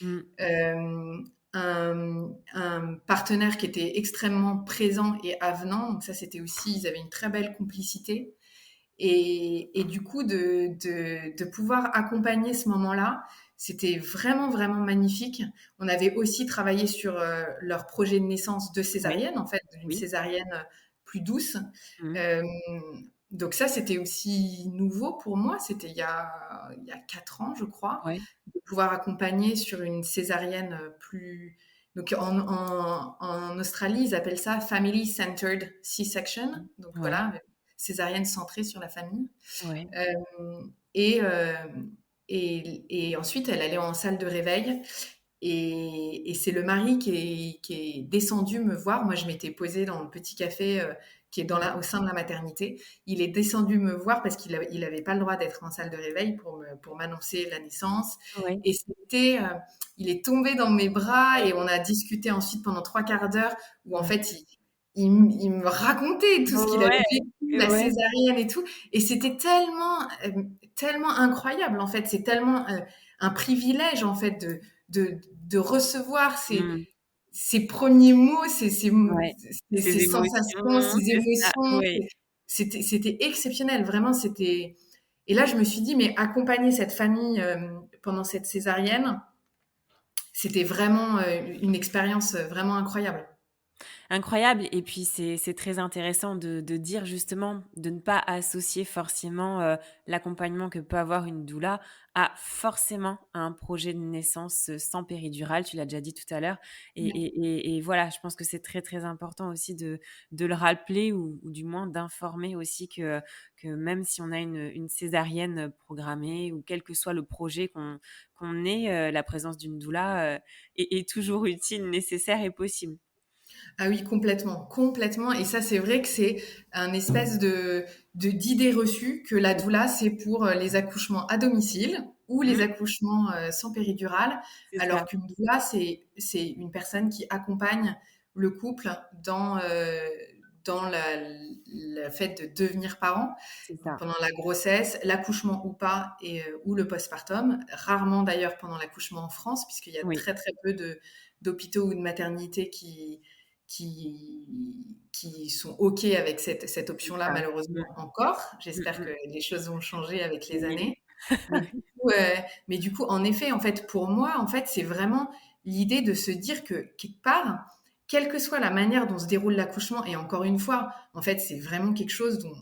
Mmh. Euh, un partenaire qui était extrêmement présent et avenant. Donc ça, c'était aussi, ils avaient une très belle complicité. Et du coup, de pouvoir accompagner ce moment-là, c'était vraiment, vraiment magnifique. On avait aussi travaillé sur leur projet de naissance de Ouais, césarienne, en fait, d'une oui. césarienne plus douce. Mmh. Euh, donc ça, c'était aussi nouveau pour moi. C'était il y a 4 ans, je crois, Ouais, de pouvoir accompagner sur une césarienne plus... Donc en Australie, ils appellent ça Family Centered C-section. Donc ouais, voilà, césarienne centrée sur la famille. ouais, Euh, et, euh, et ensuite, elle allait en salle de réveil. Et c'est le mari qui est descendu me voir. Moi, je m'étais posée dans le petit café qui est au sein de la maternité. Il est descendu me voir parce il avait pas le droit d'être en salle de réveil pour m'annoncer la naissance. ouais, Et il est tombé dans mes bras et on a discuté ensuite pendant 3 quarts d'heure où en ouais. fait, il me racontait tout ce qu'il avait Ouais, vécu, la ouais. césarienne et tout. Et c'était tellement incroyable en fait. C'est tellement un privilège en fait de recevoir Mmh. ces premiers mots, Ouais. ces Ces sensations, émotions, ces c'est ça, émotions. oui. C'était exceptionnel, vraiment. Et là, je me suis dit, mais accompagner cette famille pendant cette césarienne, c'était vraiment une expérience vraiment incroyable. Incroyable et puis c'est très intéressant de dire justement de ne pas associer forcément, l'accompagnement que peut avoir une doula à forcément un projet de naissance, sans péridurale, tu l'as déjà dit tout à l'heure et voilà, je pense que c'est très, très important aussi de le rappeler ou du moins d'informer aussi que même si on a une césarienne, programmée ou quel que soit le projet qu'on ait, la présence d'une doula, est toujours utile, nécessaire et possible. Ah oui, complètement, complètement. Et ça, c'est vrai que c'est un espèce d'idée reçue que la doula, c'est pour les accouchements à domicile ou les Mmh, accouchements sans péridurale, c'est ça. alors qu'une doula, c'est une personne qui accompagne le couple dans le fait de devenir parent, C'est donc ça. pendant la grossesse, l'accouchement ou pas, ou le postpartum. Rarement d'ailleurs pendant l'accouchement en France, puisqu'il y a Oui. très très peu d'hôpitaux ou de maternités qui sont OK avec cette C'est option-là, ça. malheureusement Mmh. encore. Mmh J'espère mh. que les choses vont changer avec les Oui. années. Mais du coup, en effet, en fait, pour moi, en fait, c'est vraiment l'idée de se dire que quelque part, quelle que soit la manière dont se déroule l'accouchement, et encore une fois, en fait, c'est vraiment quelque chose dont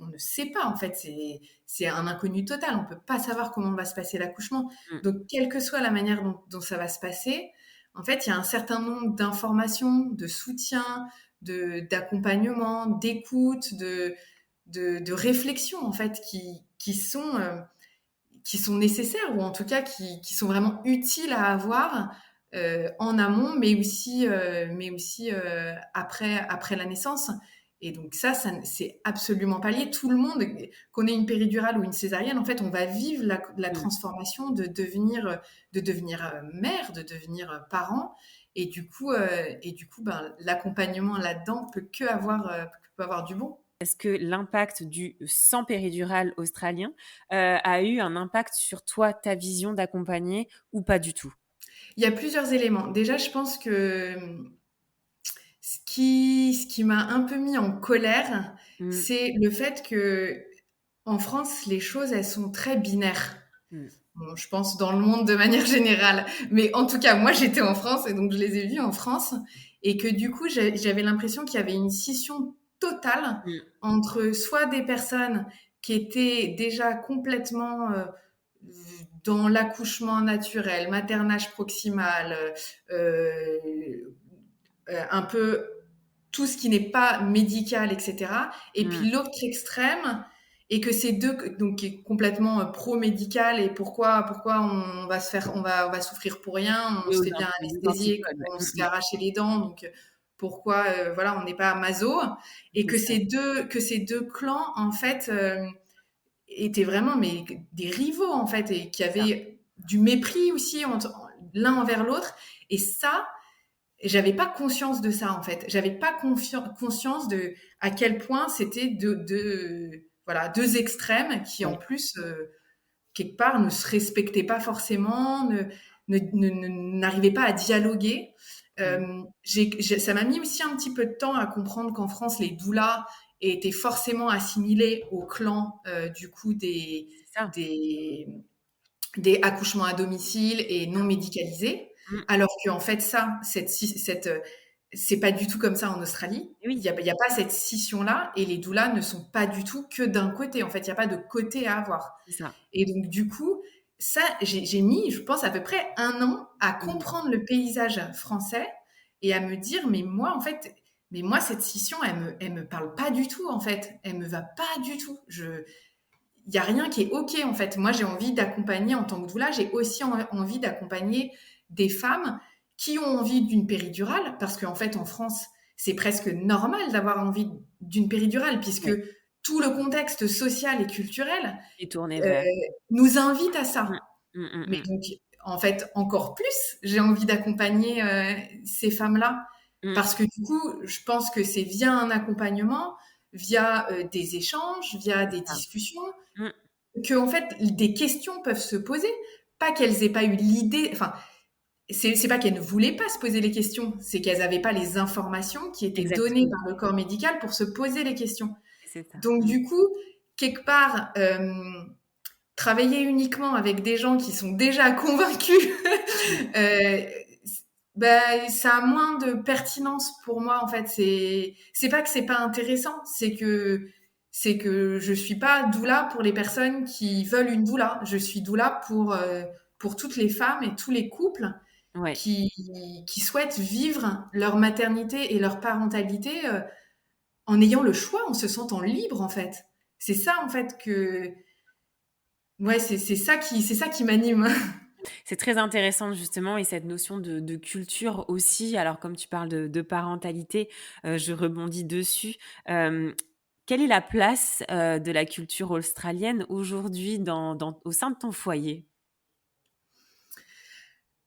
on ne sait pas. En fait, c'est un inconnu total. On peut pas savoir comment va se passer l'accouchement. Mmh. Donc, quelle que soit la manière dont ça va se passer, en fait, il y a un certain nombre d'informations, de soutien, d'accompagnement, d'écoute, de réflexion, en fait, qui sont nécessaires ou en tout cas qui sont vraiment utiles à avoir en amont, mais aussi après la naissance. Et donc ça c'est absolument pas lié. Tout le monde, qu'on ait une péridurale ou une césarienne, en fait, on va vivre la Mmh. transformation de devenir mère, de devenir parent. Et du coup, ben, l'accompagnement là-dedans peut avoir du bon. Est-ce que l'impact du sans péridurale australien, a eu un impact sur toi, ta vision d'accompagner ou pas du tout? Il y a plusieurs éléments. Déjà, je pense que ce qui m'a un peu mis en colère, Mmh. c'est le fait que en France, les choses, elles sont très binaires. Mmh. Bon, je pense dans le monde de manière générale, mais en tout cas, moi, j'étais en France et donc je les ai vus en France et que du coup, j'avais l'impression qu'il y avait une scission totale Mmh. entre soit des personnes qui étaient déjà complètement dans l'accouchement naturel, maternage proximal, un peu tout ce qui n'est pas médical, etc. Et Mmh. puis l'autre extrême, et que ces deux, donc qui est complètement pro-médical, et pourquoi on va souffrir pour rien, on Oui, se aux fait bien aux anesthésier antipodes, ouais. quand on se Mmh fait mh. arracher les dents, donc pourquoi voilà, on n'est pas maso, et C'est ça. que ces deux clans en fait étaient vraiment mais des rivaux en fait, et qui C'est ça. avaient du mépris aussi l'un envers l'autre. Et ça, j'avais pas conscience de ça en fait. J'avais pas conscience de à quel point c'était voilà, deux extrêmes qui en Ouais. plus quelque part ne se respectaient pas forcément, n'arrivaient pas à dialoguer. Mmh. Ça m'a mis aussi un petit peu de temps à comprendre qu'en France les doulas était forcément assimilé au clan du coup C'est ça. des, des accouchements à domicile et non médicalisés, Mmh. alors qu'en fait c'est pas du tout comme ça en Australie. Oui, Il y a pas cette scission-là et les doulas ne sont pas du tout que d'un côté. En fait, il y a pas de côté à avoir. c'est ça. Et donc du coup, ça, j'ai mis, je pense, à peu près 1 an à Mmh. comprendre le paysage français et à me dire, mais moi, en fait, mais moi, cette scission, elle me parle pas du tout, en fait. Elle me va pas du tout. Il y a rien qui est OK, en fait. Moi, j'ai envie d'accompagner, en tant que doula, j'ai aussi envie d'accompagner des femmes qui ont envie d'une péridurale, parce qu'en fait, en France, c'est presque normal d'avoir envie d'une péridurale, puisque Ouais. tout le contexte social et culturel Et tourner euh, vers. nous invite à Mmh. ça. Mmh, mmh, Mais mmh. donc, en fait, encore plus, j'ai envie d'accompagner ces femmes-là, Mmh. parce que du coup, je pense que c'est via un accompagnement, via des échanges, via C'est des ça. discussions, Mmh. que en fait, des questions peuvent se poser. Pas qu'elles aient pas eu l'idée, enfin, c'est pas qu'elles ne voulaient pas se poser les questions, c'est qu'elles n'avaient pas les informations qui étaient données Exactement. par le corps médical pour se poser les questions. C'est ça. Donc Mmh. du coup, quelque part, travailler uniquement avec des gens qui sont déjà convaincus, Mmh. euh, ben, ça a moins de pertinence pour moi en fait. C'est pas que c'est pas intéressant, c'est que je suis pas doula pour les personnes qui veulent une doula. Je suis doula pour toutes les femmes et tous les couples Ouais. qui qui souhaitent vivre leur maternité et leur parentalité en ayant le choix, en se sentant libre en fait. C'est ça en fait que ouais, c'est ça qui m'anime. C'est très intéressant justement et cette notion de culture aussi. Alors comme tu parles de parentalité, je rebondis dessus. Hem, Quelle est la place, de la culture australienne aujourd'hui dans au sein de ton foyer?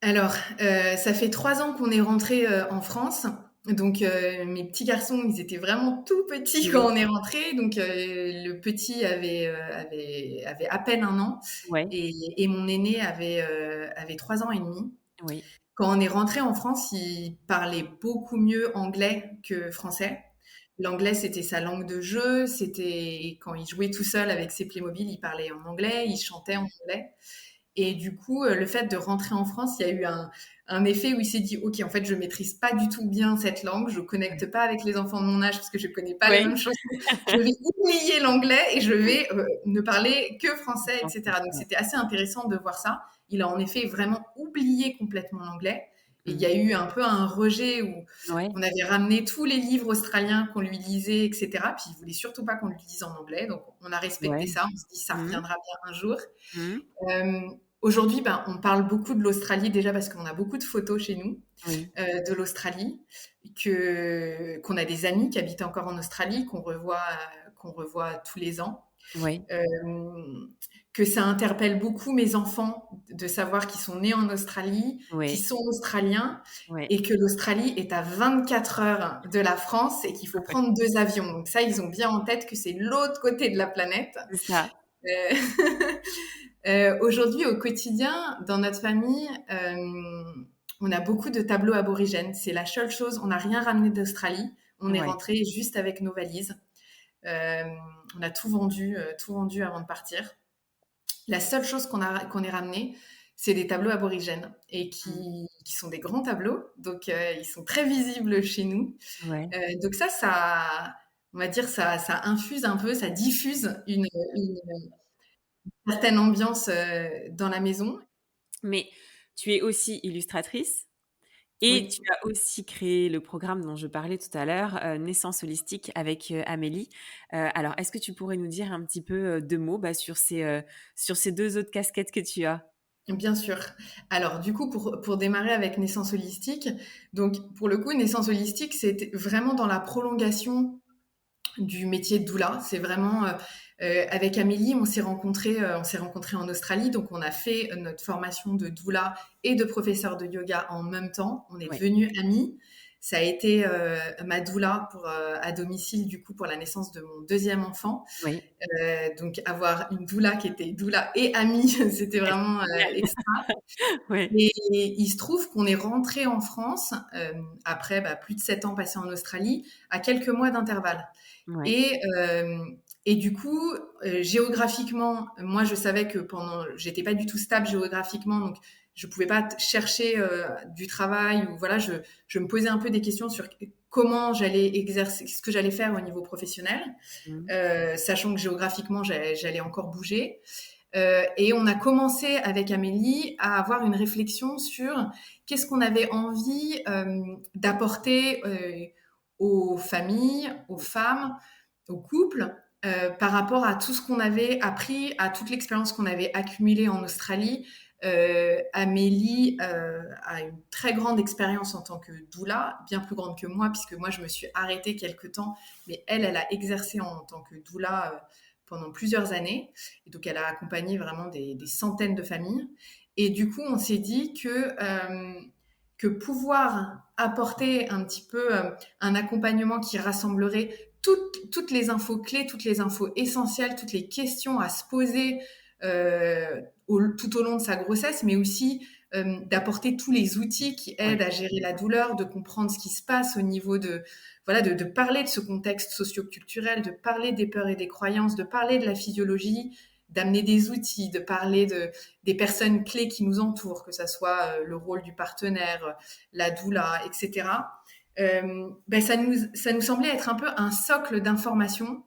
Alors, ça fait 3 ans qu'on est rentrés, en France. Donc, mes petits garçons, ils étaient vraiment tout petits Oui. quand on est rentrés. Donc, le petit avait à peine 1 an Ouais, et mon aîné avait 3 ans et demi. oui, Quand on est rentrés en France, il parlait beaucoup mieux anglais que français. L'anglais, c'était sa langue de jeu. C'était quand il jouait tout seul avec ses Playmobil, il parlait en anglais, il chantait en anglais. Et du coup, le fait de rentrer en France, il y a eu un effet où il s'est dit, OK, en fait, je maîtrise pas du tout bien cette langue, je connecte pas avec les enfants de mon âge parce que je connais pas les oui. mêmes choses. Je vais oublier l'anglais et je vais ne parler que français, Français, etc. Donc, ouais. c'était assez intéressant de voir ça. Il a en effet vraiment oublié complètement l'anglais. Et il y Mmh. a eu un peu un rejet où Ouais, on avait ramené tous les livres australiens qu'on lui lisait, etc. Puis il voulait surtout pas qu'on le lise en anglais. Donc, on a respecté ouais. ça. On se dit, ça Mmh. reviendra bien un jour. Mmh. Euh, Aujourd'hui, ben, on parle beaucoup de l'Australie déjà parce qu'on a beaucoup de photos chez nous Oui, de l'Australie, qu'on a des amis qui habitent encore en Australie, qu'on revoit tous les ans, oui, euh, que ça interpelle beaucoup mes enfants de savoir qu'ils sont nés en Australie, qu'ils oui, sont australiens oui. et que l'Australie est à 24 heures de la France et qu'il faut prendre 2 avions. Donc ça, ils ont bien en tête que c'est l'autre côté de la planète. C'est ça. Euh, Aujourd'hui, au quotidien, dans notre famille, on a beaucoup de tableaux aborigènes. C'est la seule chose. On n'a rien ramené d'Australie. On est Ouais, rentré juste avec nos valises. Euh, on a tout vendu avant de partir. La seule chose qu'on ait ramené, c'est des tableaux aborigènes et mmh, qui sont des grands tableaux. Donc, ils sont très visibles chez nous. ouais. Donc on va dire, ça infuse un peu, ça diffuse une certaine ambiance dans la maison. Mais tu es aussi illustratrice et Oui. tu as aussi créé le programme dont je parlais tout à l'heure, Naissance holistique avec, Amélie. Alors est-ce que tu pourrais nous dire un petit peu, 2 mots, bah, sur ces 2 autres casquettes que tu as? Bien sûr. Alors, du coup, pour démarrer avec Naissance holistique, donc pour le coup, Naissance holistique, c'est vraiment dans la prolongation du métier de doula. C'est vraiment avec Amélie, on s'est rencontrés en Australie, donc on a fait notre formation de doula et de professeur de yoga en même temps. On est Ouais. devenus amis. ça a été ma doula à domicile, du coup, pour la naissance de mon deuxième enfant. Oui. Donc, avoir une doula qui était doula et amie, c'était vraiment Génial. extra. Ouais. Et il se trouve qu'on est rentré en France après plus de 7 ans passés en Australie, à quelques mois d'intervalle. Ouais. Et, euh, et du coup, géographiquement, moi, je savais que j'étais pas du tout stable géographiquement, donc je pouvais pas chercher du travail ou voilà, je me posais un peu des questions sur comment j'allais exercer, ce que j'allais faire au niveau professionnel, Mmh. sachant que géographiquement, j'allais encore bouger. Et on a commencé avec Amélie à avoir une réflexion sur qu'est-ce qu'on avait envie d'apporter aux familles, aux femmes, aux couples, par rapport à tout ce qu'on avait appris, à toute l'expérience qu'on avait accumulée en Australie. Amélie a une très grande expérience en tant que doula, bien plus grande que moi, puisque moi, je me suis arrêtée quelque temps, mais elle a exercé en tant que doula pendant plusieurs années. Et donc, elle a accompagné vraiment des centaines de familles. Et du coup, on s'est dit que pouvoir apporter un petit peu un accompagnement qui rassemblerait toutes les infos clés, toutes les infos essentielles, toutes les questions à se poser tout au long de sa grossesse, mais aussi d'apporter tous les outils qui Ouais. aident à gérer la douleur, de comprendre ce qui se passe au niveau voilà, de parler de ce contexte socio-culturel, de parler des peurs et des croyances, de parler de la physiologie, d'amener des outils, de parler des personnes clés qui nous entourent, que ça soit le rôle du partenaire, la doula, etc. Ça nous semblait être un peu un socle d'informations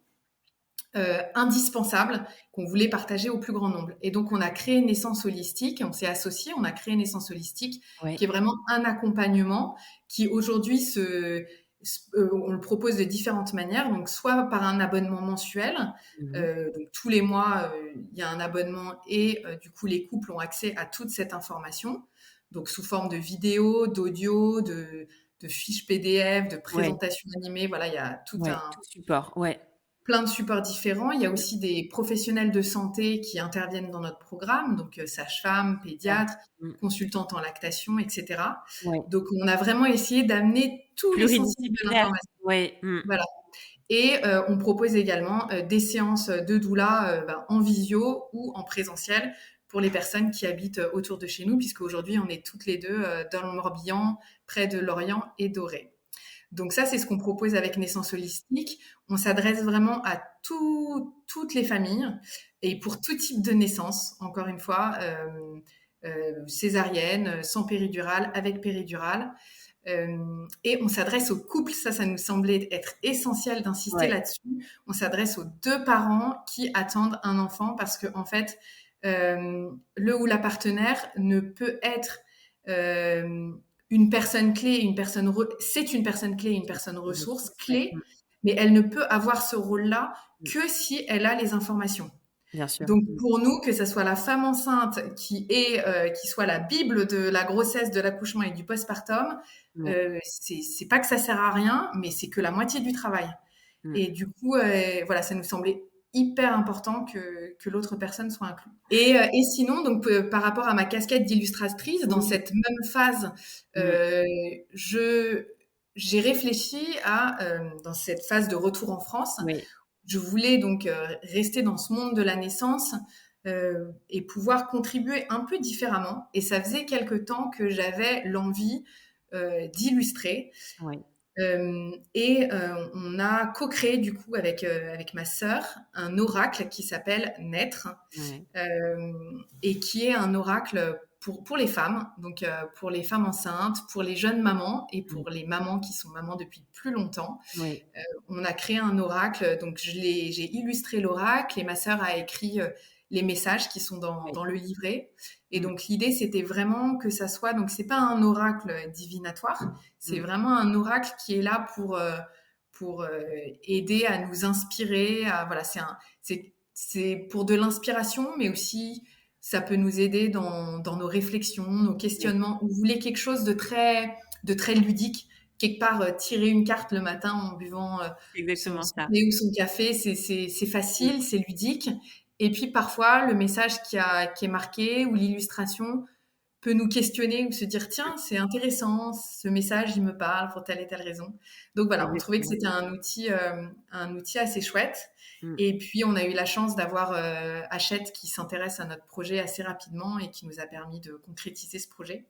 indispensable qu'on voulait partager au plus grand nombre. Et donc, on a créé Naissance Holistique, on s'est associé, on a créé Naissance Holistique, Ouais. qui est vraiment un accompagnement qui aujourd'hui on le propose de différentes manières, donc soit par un abonnement mensuel, Mmh. donc tous les mois, il y a un abonnement et du coup, les couples ont accès à toute cette information, donc sous forme de vidéos, d'audio, de fiches PDF, de Ouais. présentations animées, voilà, il y a Ouais. Tout support. Ouais. plein de supports différents. Il y a aussi des professionnels de santé qui interviennent dans notre programme, donc sage-femme, Super. pédiatre, Mmh. consultante en lactation, etc. Ouais. Donc, on a vraiment essayé d'amener tout l'essentiel de Pluridisciplinaire. l'information. Ouais. Mmh. Voilà. Et on propose également des séances de doula en visio ou en présentiel pour les personnes qui habitent autour de chez nous, puisque aujourd'hui on est toutes les deux dans le Morbihan, près de Lorient et d'Auray. Donc ça, c'est ce qu'on propose avec Naissance Holistique. On s'adresse vraiment à toutes les familles et pour tout type de naissance, encore une fois, césarienne, sans péridurale, avec péridurale. Et on s'adresse aux couples, ça nous semblait être essentiel d'insister Ouais. là-dessus. On s'adresse aux deux parents qui attendent un enfant parce que en fait, le ou la partenaire ne peut être une personne clé, c'est une personne clé, une personne Une ressource ressource, ouais. clé, Mmh. mais elle ne peut avoir ce rôle-là Mmh. que si elle a les informations. Bien sûr. Donc Mmh. pour nous, que ça soit la femme enceinte qui soit la bible de la grossesse, de l'accouchement et du postpartum, Ouais. c'est pas que ça sert à rien, mais c'est que la moitié du travail. Mmh. Et du coup, voilà, ça nous semblait hyper important que l'autre personne soit inclue. Et sinon, donc par rapport à ma casquette d'illustratrice, dans Oui. cette même phase, Mmh. j'ai réfléchi dans cette phase de retour en France, Oui. je voulais donc rester dans ce monde de la naissance et pouvoir contribuer un peu différemment. Et ça faisait quelque temps que j'avais l'envie d'illustrer. Ouais. On a co-créé du coup avec ma sœur un oracle qui s'appelle Naître Ouais. et qui est un oracle pour les femmes, donc pour les femmes enceintes, pour les jeunes mamans et Mmh. pour les mamans qui sont mamans depuis plus longtemps. Oui. On a créé un oracle, donc j'ai illustré l'oracle et ma sœur a écrit les messages qui sont Oui. dans le livret. Et Mmh. donc l'idée c'était vraiment que ça soit, donc c'est pas un oracle divinatoire, c'est Mmh. vraiment un oracle qui est là pour aider à nous inspirer. Voilà, c'est pour de l'inspiration, mais aussi ça peut nous aider dans nos réflexions, nos Oui. questionnements. Vous voulez quelque chose de très ludique, quelque part tirer une carte le matin en buvant C'est son exactement ça. thé ou son café, c'est Mmh. facile, c'est ludique. Et puis parfois, le message qui est marqué ou l'illustration peut nous questionner ou se dire: «Tiens, c'est intéressant, ce message, il me parle pour telle et telle raison». Donc voilà, on trouvait que Exactement. c'était un outil assez chouette Mmh. et puis on a eu la chance d'avoir, Hachette qui s'intéresse à notre projet assez rapidement et qui nous a permis de concrétiser ce projet.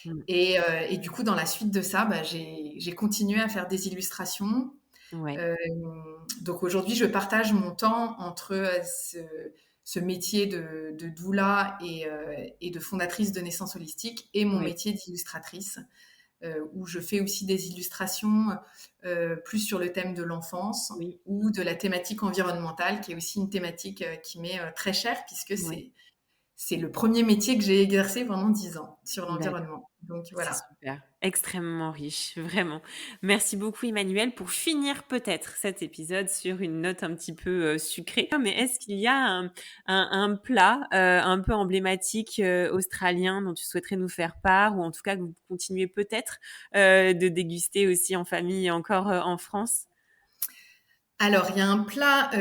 Mmh. Et du coup, dans la suite de ça, bah, j'ai continué à faire des illustrations. Ouais, Euh, donc aujourd'hui, je partage mon temps entre ce métier de doula et de fondatrice de Naissance Holistique et mon ouais, métier d'illustratrice, où je fais aussi des illustrations plus sur le thème de l'enfance oui, ou de la thématique environnementale, qui est aussi une thématique qui m'est très chère, puisque ouais. c'est le premier métier que j'ai exercé pendant 10 ans sur D'accord. l'environnement. Donc C'est voilà. super, extrêmement riche, vraiment. Merci beaucoup Emmanuel pour finir peut-être cet épisode sur une note un petit peu, sucrée. Mais est-ce qu'il y a un plat, un peu emblématique, australien dont tu souhaiterais nous faire part ou en tout cas que vous continuez peut-être, de déguster aussi en famille encore, en France? Alors, il y a un plat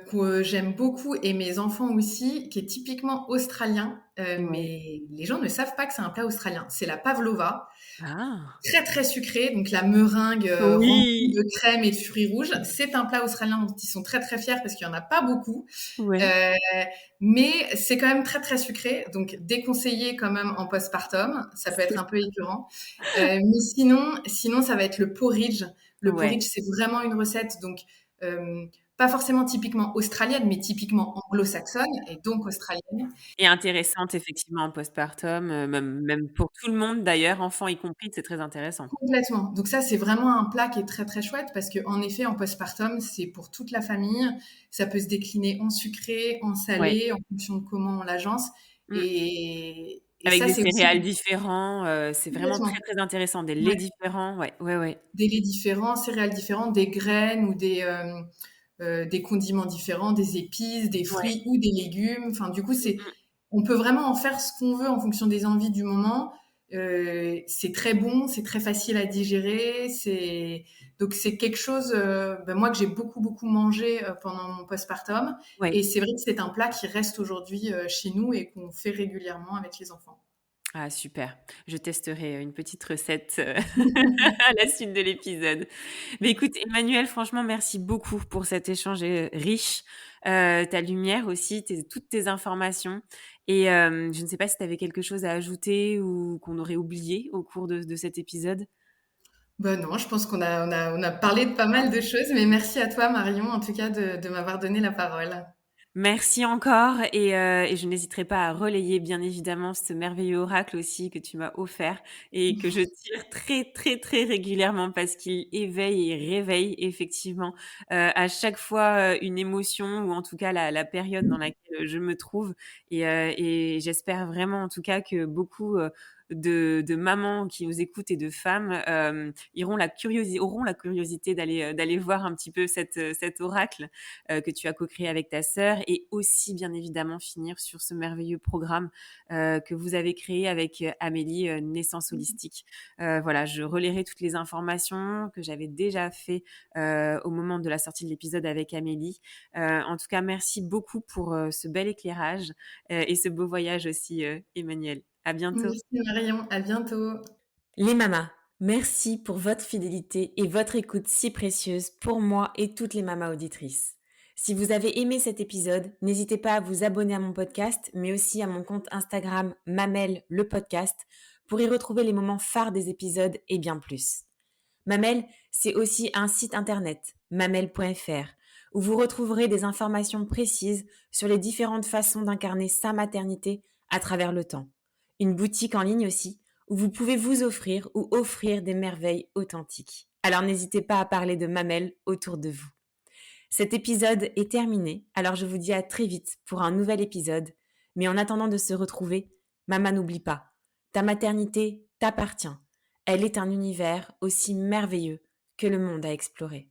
que j'aime beaucoup et mes enfants aussi, qui est typiquement australien, Ouais. mais les gens ne savent pas que c'est un plat australien. C'est la pavlova, Ah! très très sucré, donc la meringue remplie Oui! de crème et de fruits rouges. C'est un plat australien dont ils sont très très fiers parce qu'il y en a pas beaucoup, Ouais. euh, mais c'est quand même très très sucré, donc déconseillé quand même en postpartum. Ça peut être C'est un peu écœurant, mais sinon ça va être le porridge. Le ouais. porridge, c'est vraiment une recette donc pas forcément typiquement australienne, mais typiquement anglo-saxonne et donc australienne. Et intéressante effectivement en postpartum, même pour tout le monde d'ailleurs, enfants y compris, c'est très intéressant. Complètement. Donc ça, c'est vraiment un plat qui est très très chouette parce que en effet, en postpartum, c'est pour toute la famille. Ça peut se décliner en sucré, en Ouais. salé, en fonction de comment on l'agence. Mmh. Et Avec ça, des c'est aussi céréales différents, c'est vraiment très, complètement. très intéressant. Des laits Ouais. différents, ouais, ouais, ouais. Des laits différents, céréales différentes, des graines ou des condiments différents, des épices, des Ouais. fruits ou des légumes. Enfin, du coup, Mmh. on peut vraiment en faire ce qu'on veut en fonction des envies du moment. C'est très bon, c'est très facile à digérer. Donc c'est quelque chose, ben, moi que j'ai beaucoup beaucoup mangé pendant mon postpartum. Ouais. Et c'est vrai que c'est un plat qui reste aujourd'hui chez nous et qu'on fait régulièrement avec les enfants. Ah super, je testerai, une petite recette, à la suite de l'épisode. Mais écoute Emmanuel, franchement merci beaucoup pour cet échange, riche, ta lumière aussi, toutes tes informations et je ne sais pas si tu avais quelque chose à ajouter ou qu'on aurait oublié au cours de cet épisode? Ben non, je pense qu'on a parlé de pas mal de choses, mais merci à toi Marion en tout cas de m'avoir donné la parole. Merci encore et je n'hésiterai pas à relayer bien évidemment ce merveilleux oracle aussi que tu m'as offert et que je tire très, très, très régulièrement parce qu'il éveille et réveille effectivement, à chaque fois, une émotion ou en tout cas la période dans laquelle, je me trouve et j'espère vraiment en tout cas que beaucoup, de mamans qui nous écoutent et de femmes, auront la curiosité d'aller voir un petit peu cet oracle que tu as co-créé avec ta sœur et aussi bien évidemment finir sur ce merveilleux programme que vous avez créé avec Amélie, Naissance Holistique. Voilà, je relayerai toutes les informations que j'avais déjà fait au moment de la sortie de l'épisode avec Amélie. En tout cas, merci beaucoup pour ce bel éclairage et ce beau voyage aussi, Emmanuel. À bientôt. Merci Marion, à bientôt. Les mamas, merci pour votre fidélité et votre écoute si précieuse pour moi et toutes les mamas auditrices. Si vous avez aimé cet épisode, n'hésitez pas à vous abonner à mon podcast, mais aussi à mon compte Instagram Mamel le podcast pour y retrouver les moments phares des épisodes et bien plus. Mamel, c'est aussi un site internet, mamel.fr, où vous retrouverez des informations précises sur les différentes façons d'incarner sa maternité à travers le temps. Une boutique en ligne aussi, où vous pouvez vous offrir ou offrir des merveilles authentiques. Alors n'hésitez pas à parler de Mamel autour de vous. Cet épisode est terminé, alors je vous dis à très vite pour un nouvel épisode. Mais en attendant de se retrouver, maman n'oublie pas, ta maternité t'appartient. Elle est un univers aussi merveilleux que le monde à explorer.